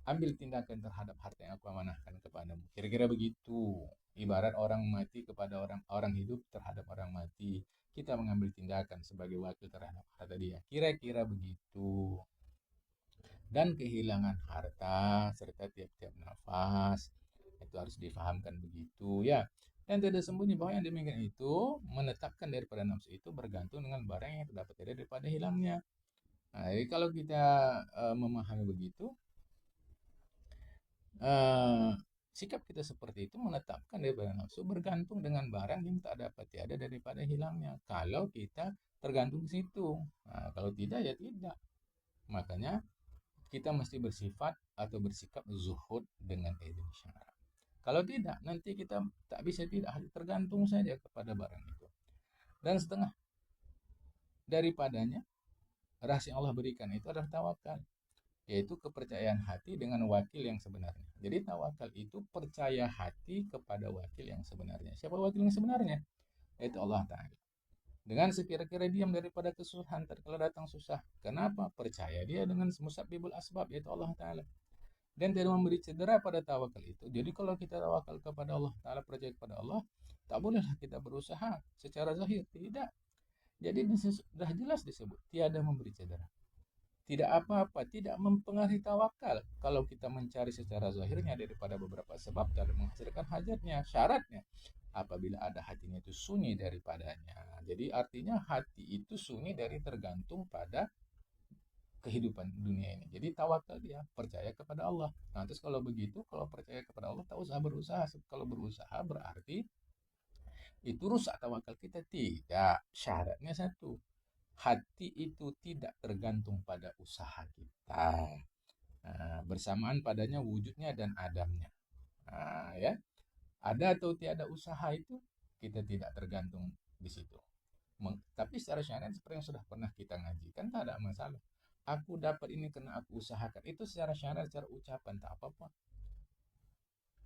S1: ambil tindakan terhadap harta yang aku amanahkan kepadamu. Kira-kira begitu. Ibarat orang mati kepada orang hidup terhadap orang mati. Kita mengambil tindakan sebagai wakil terhadap harta dia. Kira-kira begitu. Dan kehilangan harta serta tiap-tiap nafas itu harus difahamkan begitu ya. Dan tidak sembunyi bahwa yang demikian itu menetapkan daripada nafsu itu bergantung dengan barang yang terdapat daripada hilangnya. Nah, jadi kalau kita memahami begitu, uh, sikap kita seperti itu menetapkan daripada nafsu bergantung dengan barang yang tak dapat tiada daripada hilangnya. Kalau kita tergantung situ, nah, kalau tidak ya tidak. Makanya kita mesti bersifat atau bersikap zuhud dengan izin syarak. Kalau tidak, nanti kita tak bisa tidak tergantung saja kepada barang itu. Dan setengah daripadanya rahasia yang Allah berikan itu adalah tawakal, yaitu kepercayaan hati dengan wakil yang sebenarnya. Jadi tawakal itu percaya hati kepada wakil yang sebenarnya. Siapa wakil yang sebenarnya? Yaitu Allah Ta'ala. Dengan sekira-kira diam daripada kesusahan kalau datang susah. Kenapa? Percaya dia dengan musabbibul asbab, yaitu Allah Ta'ala. Dan tidak memberi cedera pada tawakal itu. Jadi kalau kita tawakal kepada Allah Ta'ala, percaya kepada Allah, tak bolehlah kita berusaha secara zahir. Tidak. Jadi sudah jelas disebut, tiada memberi cedera. Tidak apa-apa, tidak mempengaruhi tawakal. Kalau kita mencari secara zahirnya daripada beberapa sebab tidak menghasilkan hajatnya, syaratnya. Apabila ada hatinya itu sunyi daripadanya. Jadi artinya hati itu sunyi dari tergantung pada kehidupan dunia ini. Jadi tawakal dia, percaya kepada Allah. Nah, terus kalau begitu, kalau percaya kepada Allah, tak usah berusaha. Kalau berusaha berarti itu rusak tawakal kita. Tidak, syaratnya satu. Hati itu tidak tergantung pada usaha kita. Nah, bersamaan padanya wujudnya dan adamnya. Nah, ya. Ada atau tiada usaha itu kita tidak tergantung di situ. Tapi secara syariat seperti yang sudah pernah kita ngaji, kan tak ada masalah. Aku dapat ini karena aku usahakan. Itu secara syariat, secara ucapan tak apa-apa.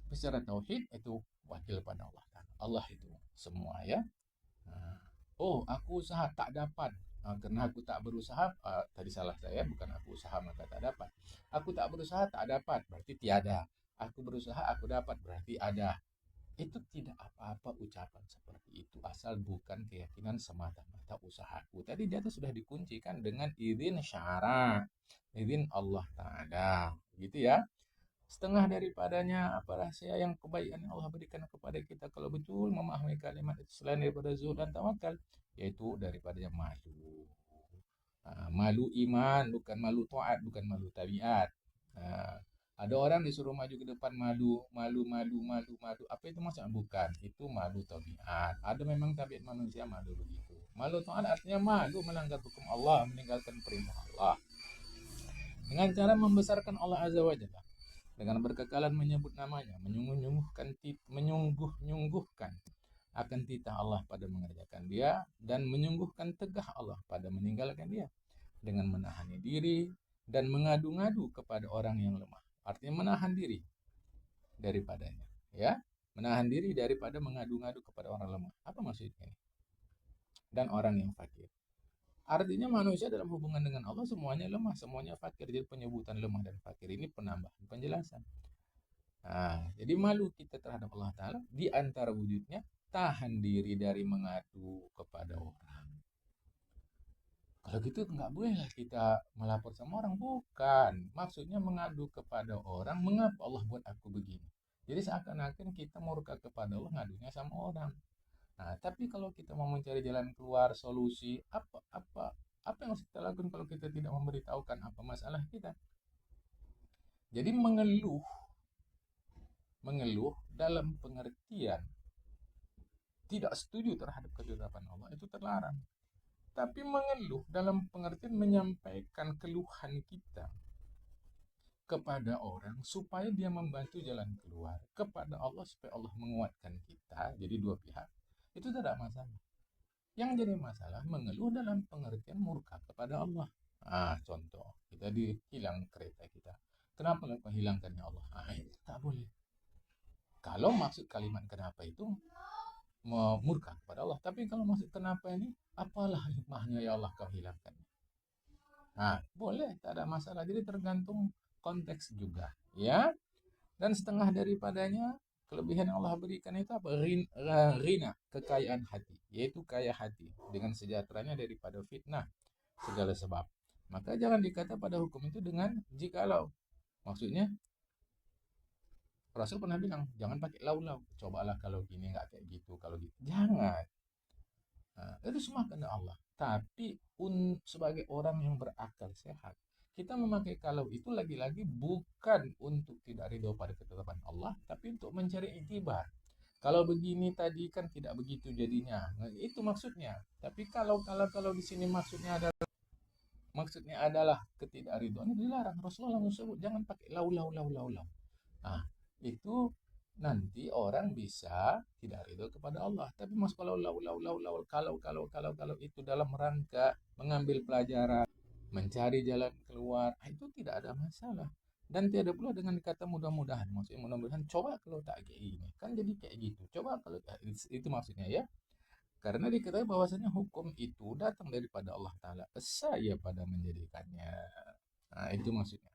S1: Tapi secara tauhid itu wakil pada Allah Ta'ala. Allah itu semua ya. Nah, oh, aku usaha tak dapat. Karena aku tak berusaha, tadi salah saya, bukan aku usaha maka tak dapat. Aku tak berusaha tak dapat, berarti tiada. Aku berusaha, aku dapat, berarti ada. Itu tidak apa-apa ucapan seperti itu, asal bukan keyakinan semata-mata usahaku. Tadi di atas sudah dikuncikan dengan izin syara, izin Allah Ta'ala. Gitu ya. Setengah daripadanya apa rahasia yang kebaikan yang Allah berikan kepada kita kalau betul memahami kalimat itu selain daripada zuhud dan tawakal, yaitu daripada yang malu. Malu iman, bukan malu taat, bukan malu tabiat. Nah, ada orang disuruh maju ke depan malu, malu, malu, malu, malu. Apa itu maksudnya? Bukan, itu malu tabiat. Ada memang tabiat manusia malu begitu. Malu taat artinya malu melanggar hukum Allah, meninggalkan perintah Allah. Dengan cara membesarkan Allah Azza wa Jalla, dengan berkekalan menyebut namanya, menyungguh-nyungguhkan akan titah Allah pada mengerjakan dia, dan menyungguhkan tegah Allah pada meninggalkan dia, dengan menahan diri dan mengadu-ngadu kepada orang yang lemah. Artinya menahan diri daripadanya, ya, menahan diri daripada mengadu-ngadu kepada orang lemah. Apa maksudnya ini? Dan orang yang fakir. Artinya manusia dalam hubungan dengan Allah semuanya lemah, semuanya fakir. Jadi penyebutan lemah dan fakir ini penambahan penjelasan. Nah, jadi malu kita terhadap Allah Ta'ala di antara wujudnya tahan diri dari mengadu kepada orang. Kalau gitu nggak boleh kita melapor sama orang. Bukan. Maksudnya mengadu kepada orang, mengapa Allah buat aku begini. Jadi seakan-akan kita murka kepada Allah ngadunya sama orang. Nah, tapi kalau kita mau mencari jalan keluar, solusi, apa yang harus kita lakukan kalau kita tidak memberitahukan apa masalah kita? Jadi mengeluh dalam pengertian tidak setuju terhadap ketetapan Allah itu terlarang. Tapi mengeluh dalam pengertian menyampaikan keluhan kita kepada orang supaya dia membantu jalan keluar, kepada Allah supaya Allah menguatkan kita, jadi dua pihak, itu tidak masalah. Yang jadi masalah mengeluh dalam pengertian murka kepada Allah. Contoh, kita dihilang kereta kita. Kenapa kau hilangkannya Allah? Tak boleh. Kalau maksud kalimat kenapa itu murka kepada Allah. Tapi kalau maksud kenapa ini, apalah hikmahnya ya Allah kau hilangkan. Nah, boleh, tak ada masalah. Jadi tergantung konteks juga, ya. Dan setengah daripadanya kelebihan yang Allah berikan itu apa? Rina, kekayaan hati, yaitu kaya hati dengan sejahteranya daripada fitnah segala sebab. Maka jangan dikata pada hukum itu dengan jikalau. Maksudnya Rasul pernah bilang, jangan pakai lau-lau. Cobalah kalau gini nggak kayak gitu, kalau gitu. Jangan. Nah, itu semua kehendak Allah. Tapi sebagai orang yang berakal sehat, kita memakai kalau itu lagi-lagi bukan untuk tidak ridho pada ketetapan Allah, tapi untuk mencari iktibar. Kalau begini tadi kan tidak begitu jadinya. Nah, itu maksudnya. Tapi kalau di sini maksudnya adalah ketidakridhoan itu dilarang. Rasulullah langsung sebut jangan pakai lau lau lau lau lau. Nah, itu nanti orang bisa tidak ridho kepada Allah. Tapi mas kalau lau lau lau lau kalau itu dalam rangka mengambil pelajaran, mencari jalan keluar, itu tidak ada masalah. Dan tidak pula dengan kata mudah-mudahan. Maksudnya mudah-mudahan coba kalau tak kayak gini. Kan jadi kayak gitu. Coba kalau itu maksudnya ya. Karena diketahui bahwasanya hukum itu datang daripada Allah Ta'ala. Saya pada menjadikannya. Nah, itu maksudnya.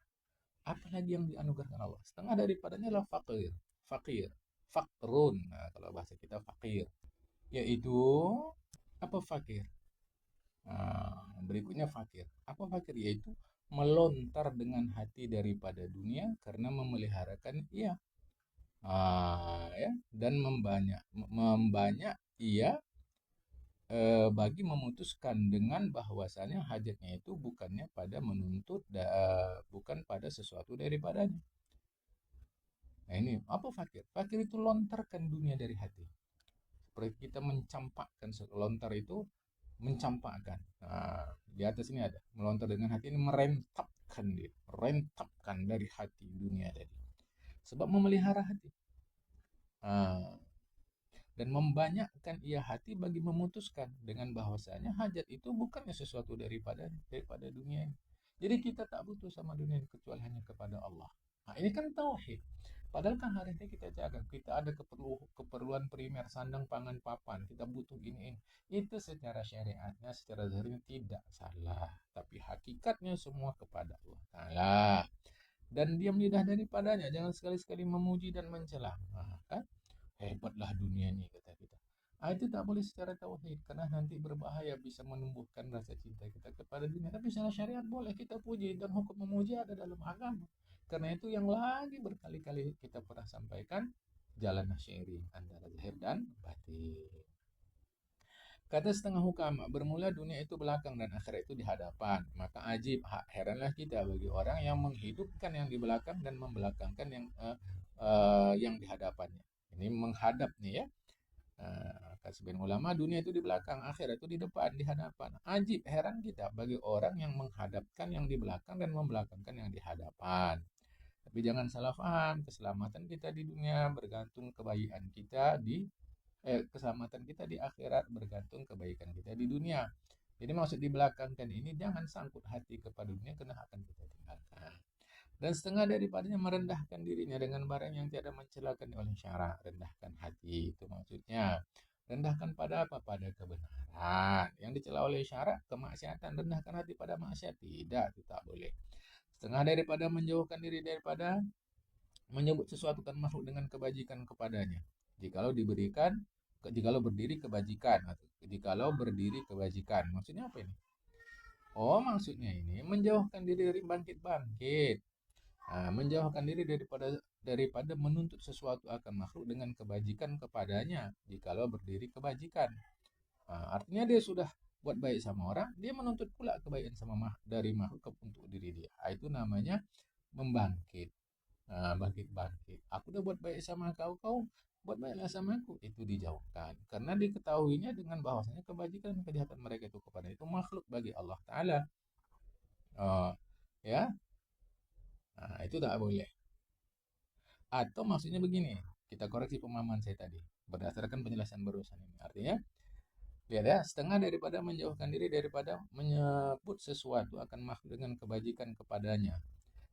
S1: Apalagi yang dianugerahkan Allah. Setengah daripadanya adalah fakir. Fakir. Fakrun. Nah, kalau bahasa kita fakir. Yaitu, apa fakir? Berikutnya fakir. Apa fakir? Yaitu melontar dengan hati daripada dunia karena memeliharakan ia. Ya, dan membanyak ia bagi memutuskan dengan bahwasannya hajatnya itu bukannya pada menuntut bukan pada sesuatu daripadanya. Nah ini apa fakir? Fakir itu lontarkan dunia dari hati. Seperti kita mencampakkan lontar itu mencampakkan. Nah, di atas ini ada melontar dengan hati ini merentapkan dia, merentapkan dari hati dunia tadi. Sebab memelihara hati. Nah, dan membanyakkan ia hati bagi memutuskan dengan bahwasanya hajat itu bukannya sesuatu daripada dunia ini. Jadi kita tak butuh sama dunia ini kecuali hanya kepada Allah. Nah, ini kan tauhid. Padahal kan hari ini kita jaga, kita ada keperluan primer, sandang, pangan, papan, kita butuh ini. Itu secara syariatnya, secara zahirnya tidak salah. Tapi hakikatnya semua kepada Allah Ta'ala. Dan diam lidah daripadanya, jangan sekali-sekali memuji dan mencela. Nah, kan? Hebatlah dunia ini, kata kita. Itu tak boleh secara tauhid, karena nanti berbahaya, bisa menumbuhkan rasa cinta kita kepada dunia. Tapi secara syariat boleh kita puji, dan hukum memuji ada dalam agama. Karena itu yang lagi berkali-kali kita pernah sampaikan, jalan syirik antara zahir dan batin. Kata setengah hukama, bermula dunia itu belakang dan akhirat itu di hadapan. Maka ajib, heranlah kita bagi orang yang menghidupkan yang di belakang dan membelakangkan yang di hadapannya. Ini menghadap nih ya. Kata sebagian ulama, dunia itu di belakang, akhirat itu di depan, di hadapan. Ajib, heran kita bagi orang yang menghadapkan yang di belakang dan membelakangkan yang di hadapan. Tapi jangan salah paham, keselamatan kita di dunia bergantung kebaikan kita keselamatan kita di akhirat bergantung kebaikan kita di dunia. Jadi maksud dibelakangkan ini, jangan sangkut hati kepada dunia karena akan kita tinggalkan. Dan setengah daripadanya merendahkan dirinya dengan barang yang tiada mencelakan oleh syarak. Rendahkan hati, itu maksudnya. Rendahkan pada apa? Pada kebenaran. Yang dicela oleh syarak, kemaksiatan. Rendahkan hati pada maksiat. Tidak, itu tak boleh. Setengah daripada menjauhkan diri daripada menyebut sesuatu kan makhluk dengan kebajikan kepadanya. Jikalau berdiri kebajikan, atau jikalau berdiri kebajikan. Maksudnya apa ini? Oh, maksudnya ini menjauhkan diri dari bangkit-bangkit. Menjauhkan diri daripada menuntut sesuatu akan makhluk dengan kebajikan kepadanya, jikalau berdiri kebajikan. Artinya dia sudah buat baik sama orang, dia menuntut pula kebaikan dari makhluk untuk diri dia. Itu namanya membangkit. Bangkit-bangkit. Aku udah buat baik sama kau, kau buat baiklah sama aku. Itu dijauhkan. Karena diketahuinya dengan bahwasanya kebajikan dan kejahatan mereka itu kepada itu makhluk bagi Allah Ta'ala. Ya, itu tak boleh. Atau maksudnya begini, kita koreksi pemahaman saya tadi. Berdasarkan penjelasan barusan ini. Artinya, lihat ya, setengah daripada menjauhkan diri daripada menyebut sesuatu akan makhluk dengan kebajikan kepadanya,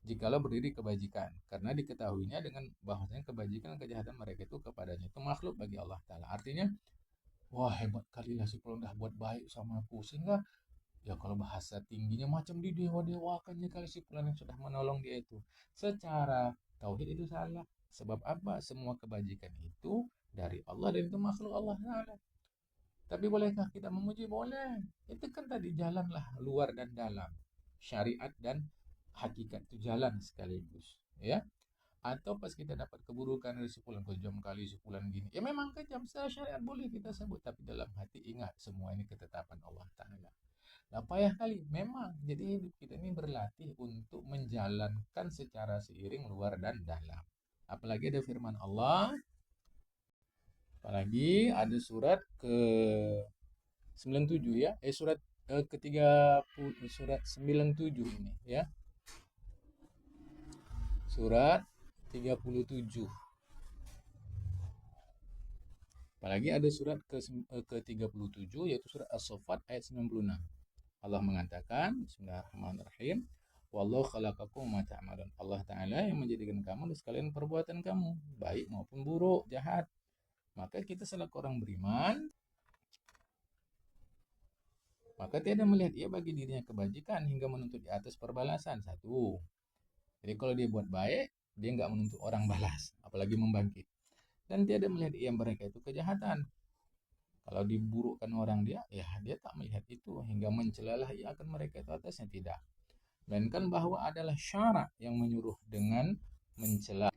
S1: jikalau berdiri kebajikan, karena diketahuinya dengan bahwasanya kebajikan dan kejahatan mereka itu kepadanya itu makhluk bagi Allah Ta'ala. Artinya, wah hebat kali lah si Fulan dah buat baik sama aku, sehingga ya kalau bahasa tingginya macam di dewa-dewakannya kali si Fulan yang sudah menolong dia itu. Secara tauhid itu salah. Sebab apa? Semua kebajikan itu dari Allah dan itu makhluk Allah Ta'ala. Tapi bolehkah kita memuji? Boleh. Itu kan tadi jalanlah luar dan dalam. Syariat dan hakikat itu jalan sekaligus. Ya. Atau pas kita dapat keburukan dari sebulan, kejam kali sebulan gini. Ya memang kejam, secara syariat boleh kita sebut. Tapi dalam hati ingat, semua ini ketetapan Allah Ta'ala. Nah, payah kali, memang. Jadi hidup kita ini berlatih untuk menjalankan secara seiring luar dan dalam. Apalagi ada firman Allah, apalagi ada surat ke 97 ya. Surat ke-30, surat 97 ini ya. Surat 37. Apalagi ada surat ke-37 yaitu surat As-Saffat ayat 96. Allah mengatakan, Bismillahirrahmanirrahim, Wallahu khalaqakum ma ta'malun. Allah Ta'ala yang menjadikan kamu dan sekalian perbuatan kamu, baik maupun buruk, jahat. Maka kita selaku orang beriman, maka tiada melihat ia bagi dirinya kebajikan hingga menuntut di atas perbalasan. Satu. Jadi kalau dia buat baik, dia nggak menuntut orang balas, apalagi membangkit. Dan tiada melihat ia mereka itu kejahatan. Kalau diburukkan orang dia, ya dia tak melihat itu hingga mencelalah ia akan mereka itu atasnya, tidak. Melainkan bahwa adalah syarak yang menyuruh dengan mencela,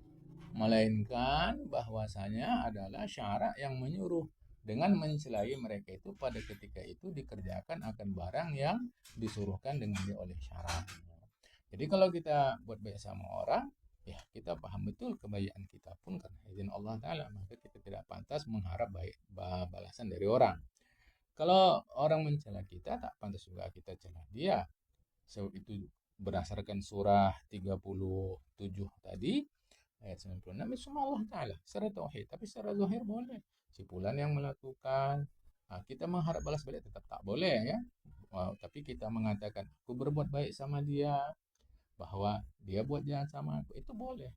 S1: melainkan bahwasanya adalah syarak yang menyuruh dengan mencelai mereka itu pada ketika itu dikerjakan akan barang yang disuruhkan dengan dia oleh syarak. Jadi kalau kita buat baik sama orang, ya kita paham betul kebaikan kita pun karena izin Allah Ta'ala, maka kita tidak pantas mengharap baik balasan dari orang. Kalau orang mencela kita, tak pantas juga kita celah dia. So, itu berdasarkan surah 37 tadi, ayat 96 itu semua Allah Ta'ala secara tauhid, tapi secara zahir boleh si fulan yang melakukan. Nah, kita mengharap balas balik tetap tak boleh ya. Tapi kita mengatakan aku berbuat baik sama dia, bahwa dia buat jahat sama aku, itu boleh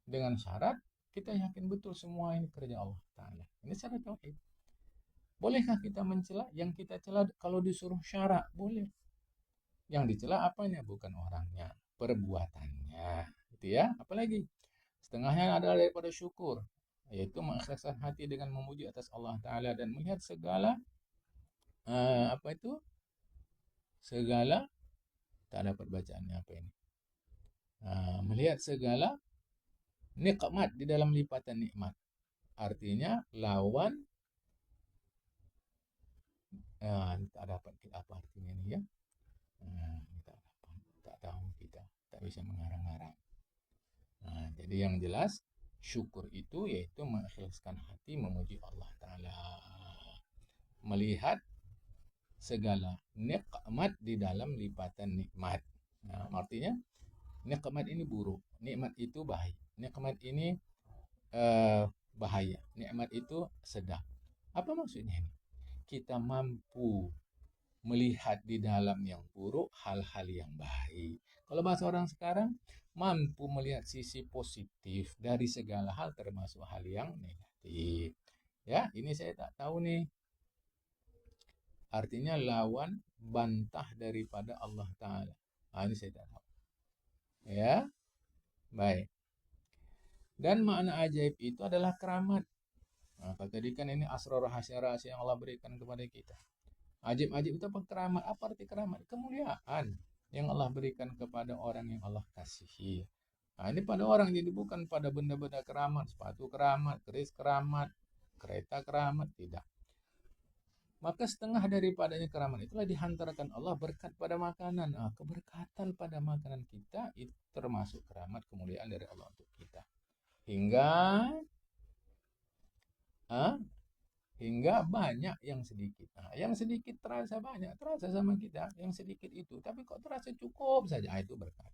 S1: dengan syarat kita yakin betul semua ini kerja Allah Ta'ala. Ini secara tauhid. Bolehkah kita mencela? Yang kita cela kalau disuruh syarak boleh. Yang dicela apanya? Bukan orangnya, perbuatannya. Itu ya. Apalagi setengahnya adalah daripada syukur, yaitu mengikhlaskan hati dengan memuji atas Allah Ta'ala dan melihat segala apa itu? Segala tak dapat bacaannya apa ini? Melihat segala nikmat di dalam lipatan nikmat. Artinya lawan tak dapat apa artinya ini ya? Tak dapat, tak tahu kita, tak bisa mengarang-arang. Jadi yang jelas syukur itu yaitu mengikhlaskan hati memuji Allah Ta'ala. Melihat segala nikmat di dalam lipatan nikmat. Artinya nikmat ini buruk, nikmat itu baik, nikmat ini bahaya, nikmat itu sedap. Apa maksudnya ini? Kita mampu melihat di dalam yang buruk hal-hal yang baik. Kalau bahasa orang sekarang, mampu melihat sisi positif dari segala hal termasuk hal yang negatif. Ya, ini saya tak tahu nih. Artinya lawan bantah daripada Allah Ta'ala. Ini saya tak tahu. Ya, baik. Dan makna ajaib itu adalah keramat. Kalau tadi kan ini asrar rahasia-rahasia yang Allah berikan kepada kita. Ajaib-ajaib itu apa? Keramat. Apa arti keramat? Kemuliaan yang Allah berikan kepada orang yang Allah kasihi. Ini pada orang, jadi bukan pada benda-benda keramat, sepatu keramat, keris keramat, kereta keramat, tidak. Maka setengah daripadanya keramat itulah dihantarkan Allah berkat pada makanan. Keberkatan pada makanan kita itu termasuk keramat kemuliaan dari Allah untuk kita. Hingga banyak yang sedikit. Yang sedikit terasa banyak, terasa sama kita, yang sedikit itu. Tapi kok terasa cukup saja, itu berkat.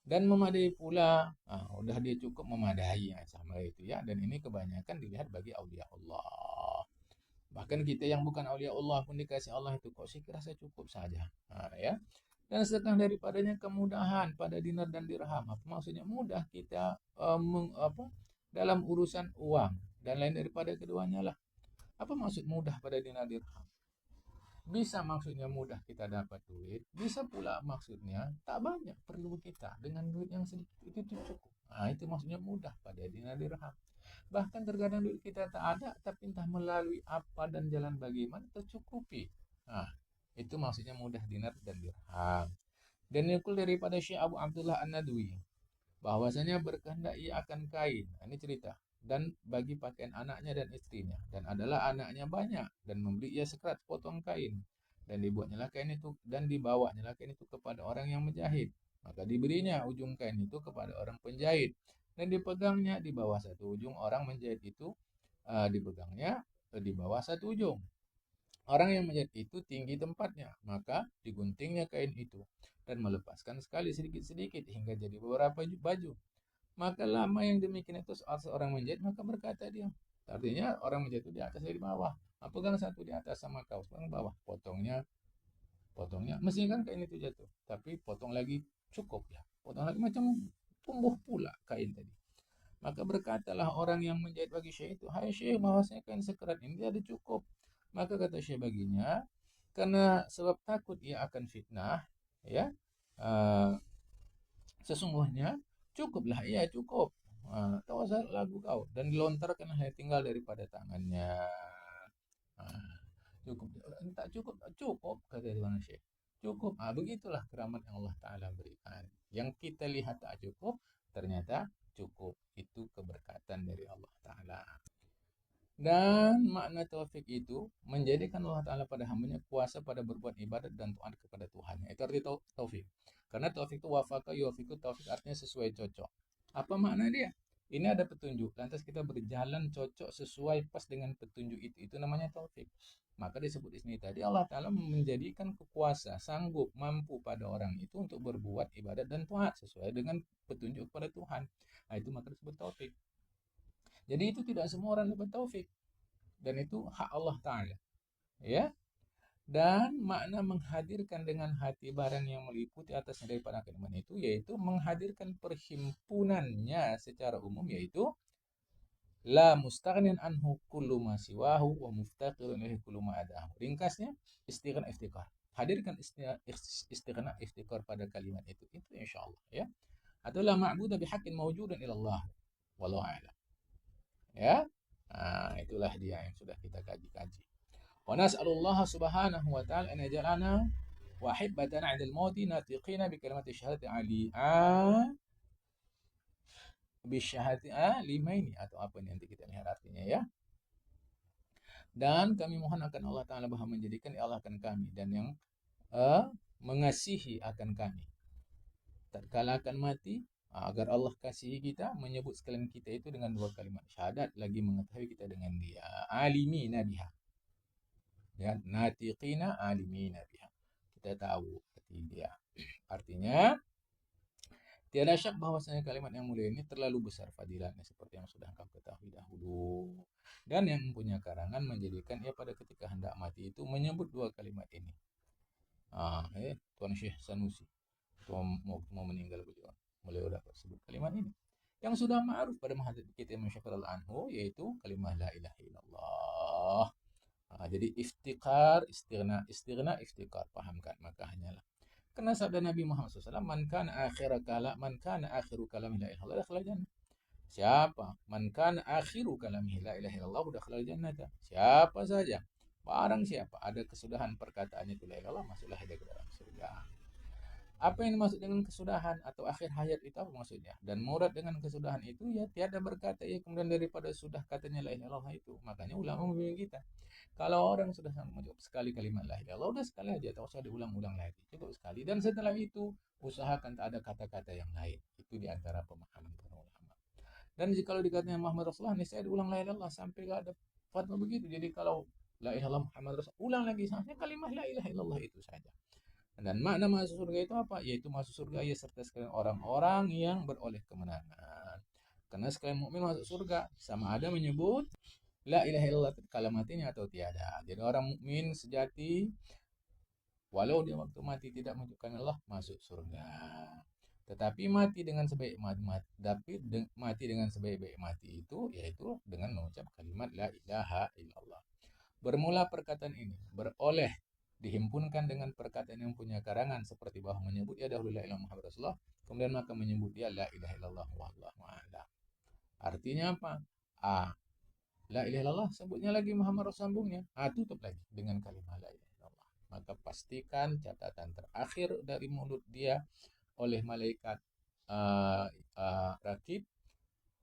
S1: Dan memadai pula, udah dia cukup memadai sama itu ya. Dan ini kebanyakan dilihat bagi aulia Allah. Bahkan kita yang bukan aulia Allah pun dikasih Allah itu kok sih rasa cukup saja. Ya. Dan setengah daripadanya kemudahan pada dinar dan dirham. Apa maksudnya? Mudah kita dalam urusan uang dan lain daripada keduanya lah. Apa maksud mudah pada dinar dirham? Bisa maksudnya mudah kita dapat duit, bisa pula maksudnya tak banyak perlu kita, dengan duit yang sedikit itu cukup. Itu maksudnya mudah pada dinar dirham. Bahkan terkadang duit kita tak ada, tapi entah melalui apa dan jalan bagaimana tercukupi. Itu maksudnya mudah dinar dan dirham. Dan nukul daripada Syekh Abu Abdullah An-Nadwi, bahwasanya berkehendak ia akan kain. Ini cerita. Dan bagi pakaian anaknya dan istrinya. Dan adalah anaknya banyak. Dan membeli ia sekerat potong kain. Dan dibuatnya kain itu. Dan dibawanya kain itu kepada orang yang menjahit. Maka diberinya ujung kain itu kepada orang penjahit. Dan dipegangnya di bawah satu ujung orang menjahit itu. Dipegangnya di bawah satu ujung. Orang yang menjahit itu tinggi tempatnya. Maka diguntingnya kain itu. Dan melepaskan sekali sedikit-sedikit hingga jadi beberapa baju. Maka lama yang demikian itu saat seorang menjahit, maka berkata dia. Artinya orang menjahit itu di atas dari bawah. Pegang satu di atas sama kaos, pegang bawah. Potongnya. Mestinya kan kain itu jatuh. Tapi potong lagi cukup ya. Potong lagi macam tumbuh pula kain tadi. Maka berkatalah orang yang menjahit bagi Syekh itu, hai Syekh, bahwasanya kain sekerat ini ada cukup. Maka kata Syekh baginya, karena sebab takut ia akan fitnah, ya, sesungguhnya cukuplah, ia cukup. Tahu lagu kau dan dilontarkan hanya tinggal daripada tangannya. Cukup, tak cukup, cukup kata Tuhan Syekh. Cukup. Begitulah keramat yang Allah Ta'ala berikan. Yang kita lihat tak cukup, ternyata cukup. Itu keberkatan dari Allah Ta'ala. Dan makna taufik itu menjadikan Allah Ta'ala pada hambanya kuasa pada berbuat ibadat dan taat kepada Tuhan. Itu arti taufik. Karena taufik itu wafaka yuwafiku, taufik artinya sesuai cocok. Apa makna dia? Ini ada petunjuk, lantas kita berjalan cocok sesuai pas dengan petunjuk itu namanya taufik. Maka disebut di sini tadi Allah Ta'ala menjadikan kekuasa, sanggup, mampu pada orang itu untuk berbuat ibadat dan taat sesuai dengan petunjuk kepada Tuhan. Nah, itu maka disebut taufik. Jadi itu tidak semua orang dapat taufik, dan itu hak Allah Ta'ala. Ya, dan makna menghadirkan dengan hati barang yang meliputi atasnya daripada kalimat itu, yaitu menghadirkan perhimpunannya secara umum, yaitu la mustaghnin anhu kullu ma siwahu wa muftaqirun ilaihi kullu ma adahu. Ringkasnya, istighna iftikar. Hadirkan istighna iftikar pada kalimat itu insyaallah ya. Atau la ma'budu bihaqqin mawjudan ilallah. Wallahu a'lam. Ya. Nah, itulah dia yang sudah kita kaji-kaji. Wa nas'alullaha subhanahu wa ta'ala an yaj'alana wa hibbatan 'inda al-mauti natiqina bi kalimati syahadati bisyahati limaini, atau apa nih, nanti kita lihat artinya ya. Dan kami mohon akan Allah Ta'ala bahwa menjadikan Allah akan kami dan yang mengasihi akan kami tatkala akan mati, agar Allah kasihi kita, menyebut sekalian kita itu dengan dua kalimat syahadat, lagi mengetahui kita dengan dia, alimina biha, ya, natiqina alimina biha, kita tahu arti dia. Artinya tiada syak bahwasanya kalimat yang mulia ini terlalu besar fadilatnya, seperti yang sudah kau ketahui dahulu. Dan yang punya karangan menjadikan ia pada ketika hendak mati itu menyebut dua kalimat ini. Tuan Syekh Sanusi mau meninggal beliau dapat sebut kalimat ini yang sudah ma'ruf pada mahadzab kita Syekh Al-Anhu, yaitu kalimat la ilaha illallah. Jadi iftikar, istighna, iftikar, pahamkan, maka hanyalah karena sabda Nabi Muhammad SAW, man kana akhiru kalami la ilaha illallah dakhala jannah. Siapa? Man kana akhiru kalami la ilaha illallah dakhala jannah. Siapa saja, barang siapa ada kesudahan perkataannya itu la ilaha illallah, masuklah dia ke dalam surga. Apa yang dimaksud dengan kesudahan atau akhir hayat itu apa maksudnya? Dan murad dengan kesudahan itu ya tiada berkata ya kemudian daripada sudah katanya la ilaha illallah itu. Makanya ulama membimbing kita, kalau orang sudah mengucap sekali kalimat la ilaha illallah, udah sekali aja, tak usah diulang-ulang lagi, cukup sekali. Dan setelah itu usahakan tak ada kata-kata yang lain. Itu diantara pemahaman para ulama. Dan jika kalau dikatakan Muhammad Rasulullah, saya diulang la ilaha illallah sampai gak ada fatwa begitu. Jadi kalau la ilaha illallah Muhammad Rasulullah, ulang lagi sampai kalimat la ilaha illallah itu saja. Dan makna masuk surga itu apa? Yaitu masuk surga ya serta sekalian orang-orang yang beroleh kemenangan. Karena sekalian mukmin masuk surga sama ada menyebut la ilaha illallah kala matinya atau tiada. Jadi orang mukmin sejati walau dia waktu mati tidak menunjukkan Allah, masuk surga. Tetapi mati dengan sebaik-baik mati itu yaitu dengan mengucap kalimat la ilaha illallah. Bermula perkataan ini beroleh dihimpunkan dengan perkataan yang punya karangan seperti bahwa menyebut ya dahulu la ilaha Muhammad Rasulullah, kemudian maka menyebut dia la ilaha illallah wallahu a'lam. Artinya apa? La ilaha illallah, sebutnya lagi Muhammad Rasul, sambungnya, tutup lagi dengan kalimat la ilaha illallah. Maka pastikan catatan terakhir dari mulut dia oleh malaikat rakib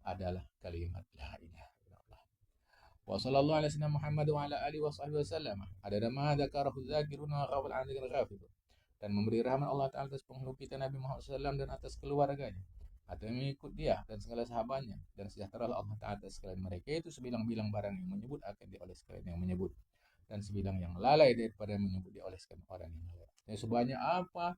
S1: adalah kalimat la ilaha illallah. Wa sallallahu alaihi wasallam Muhammad wa ala alihi wa sahbihi wasallam. Ada ma dzakarahu dzakirun wa ghafal an dzikr. Dan memberi rahmat Allah Ta'ala atas penghulu kita Nabi Muhammad SAW dan atas keluarganya atau yang mengikut dia dan segala sahabatnya, dan sejahtera Allah Ta'ala atas sekalian mereka. Itu sebilang-bilang barang yang menyebut akan dia oleh sekalian yang menyebut, dan sebilang yang lalai daripada menyebut dia oleh sekalian orang yang lalai. Dan sebanyak apa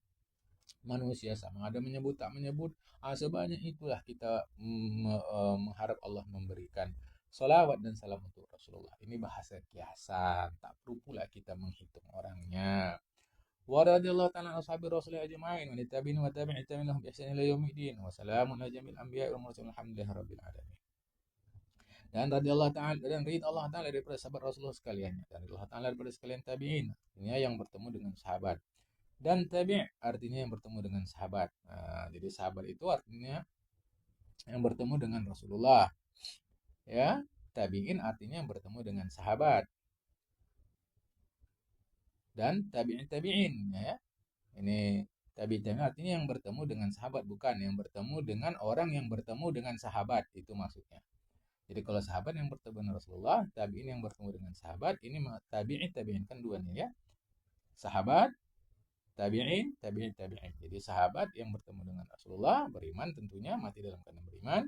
S1: manusia sama ada menyebut tak menyebut, sebanyak itulah kita mengharap Allah memberikan salawat dan salam untuk Rasulullah. Ini bahasa kiasan, tak perlu pula kita menghitung orangnya. Wa radhiyallahu ta'ala an ashabi rasulillah ajma'in wa tabi'in wa tabi'in tabi'in lahum bi ihsan ila yaumiddin wa salamun ala jamil anbiya'i wal mursalin alhamdulillahi rabbil alamin. Dan radhiyallahu ta'ala, dan ridha Allah Ta'ala daripada sahabat Rasulullah sekalian, dan ridha Allah Ta'ala daripada sekalian tabi'in, artinya yang bertemu dengan sahabat, dan tabi' artinya yang bertemu dengan sahabat. Jadi sahabat itu artinya yang bertemu dengan Rasulullah, ya. Tabi'in artinya yang bertemu dengan sahabat, dan tabi'in ya. Ini tabi'in artinya yang bertemu dengan sahabat, bukan yang bertemu dengan orang yang bertemu dengan sahabat, itu maksudnya. Jadi kalau sahabat yang bertemu dengan Rasulullah, tabi'in yang bertemu dengan sahabat, ini tabi'in kan dua nih ya. Sahabat, tabi'in. Jadi sahabat yang bertemu dengan Rasulullah, beriman tentunya, mati dalam keadaan beriman.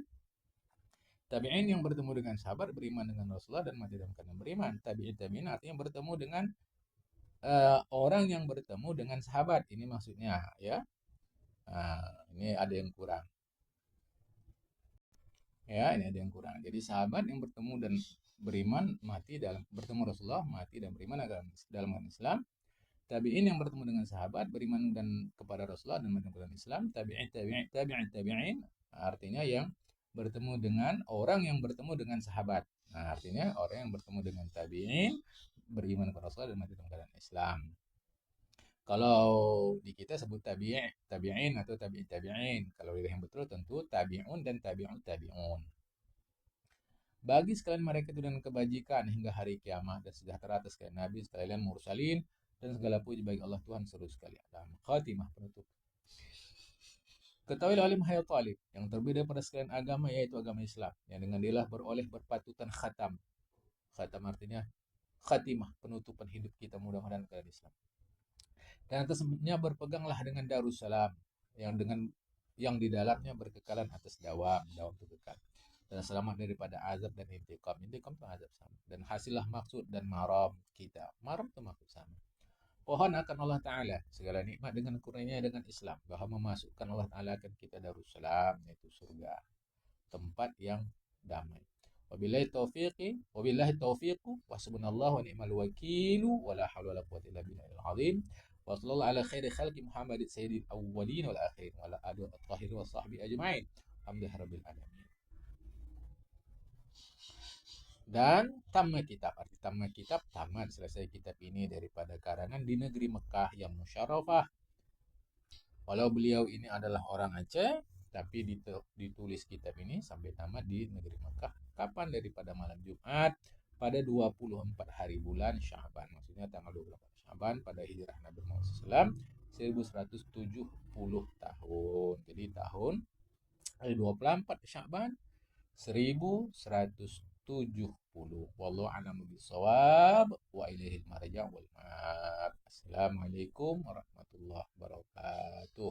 S1: Tabi'in yang bertemu dengan sahabat beriman dengan Rasulullah dan mati dalam keadaan beriman. Tabi'in artinya bertemu dengan orang yang bertemu dengan sahabat. Ini maksudnya ya. Ini ada yang kurang. Ya, ini ada yang kurang. Jadi sahabat yang bertemu dan beriman mati dalam bertemu Rasulullah mati dan beriman dalam agama Islam. Tabi'in yang bertemu dengan sahabat beriman dan kepada Rasulullah dan mati dalam Islam. Tabi'in artinya yang bertemu dengan orang yang bertemu dengan sahabat. Nah, artinya orang yang bertemu dengan tabi'in beriman kepada Rasulullah dan mati dalam keadaan Islam. Kalau di kita sebut tabi'in atau tabi'in. Kalau yang betul tentu tabi'un dan tabi'un. Bagi sekalian mereka itu dengan kebajikan hingga hari kiamat dan sejahtera atas sekalian nabi, sekalian mursalin dan segala puji bagi Allah Tuhan seluruh sekalian. Khatimah penutup. Ketahuilah alim hayat talib yang terbeda pada sekalian agama yaitu agama Islam yang dengan dialah beroleh berpatutan khatam. Khatam artinya khatimah, penutupan hidup kita mudah-mudahan ke Islam. Dan atasnya berpeganglah dengan Darussalam yang di dalamnya berkekalan atas dawam itu kekal. Dan selamat daripada azab dan intikam. Intikam itu azab sama. Dan hasillah maksud dan maram kita. Maram itu maksud sama. Pohon akan Allah Ta'ala segala nikmat dengan kurnianya dengan Islam. Bahwa memasukkan Allah Ta'ala akan kita Darussalam, yaitu surga. Tempat yang damai. Wabillahi taufiqu wa subhanallahu wa ni'mal wakilu wa la hawla wa la quwwata illa billahil azim. Wa sallallahu ala khairi khalqi Muhammadin sayyidil awwalin wal akhirin wa ala alihi wa tahirin wa sahbihi ajma'in. Alhamdulillahi rabbil alamin. Dan tamat kitab, arti tamat kitab, tamat selesai kitab ini daripada karangan di negeri Mekah yang musyarrafah. Walau beliau ini adalah orang Aceh, tapi ditulis kitab ini sampai tamat di negeri Mekah. Kapan? Daripada malam Jumat pada 24 hari bulan Sya'ban. Maksudnya tanggal 24 Sya'ban pada hijrah Nabi Muhammad SAW 1170 tahun. Jadi tahun 24 Sya'ban 1170. Wallahu a'lam bishawab wa ilaihil marja' wal ma'ab. Assalamualaikum warahmatullahi wabarakatuh.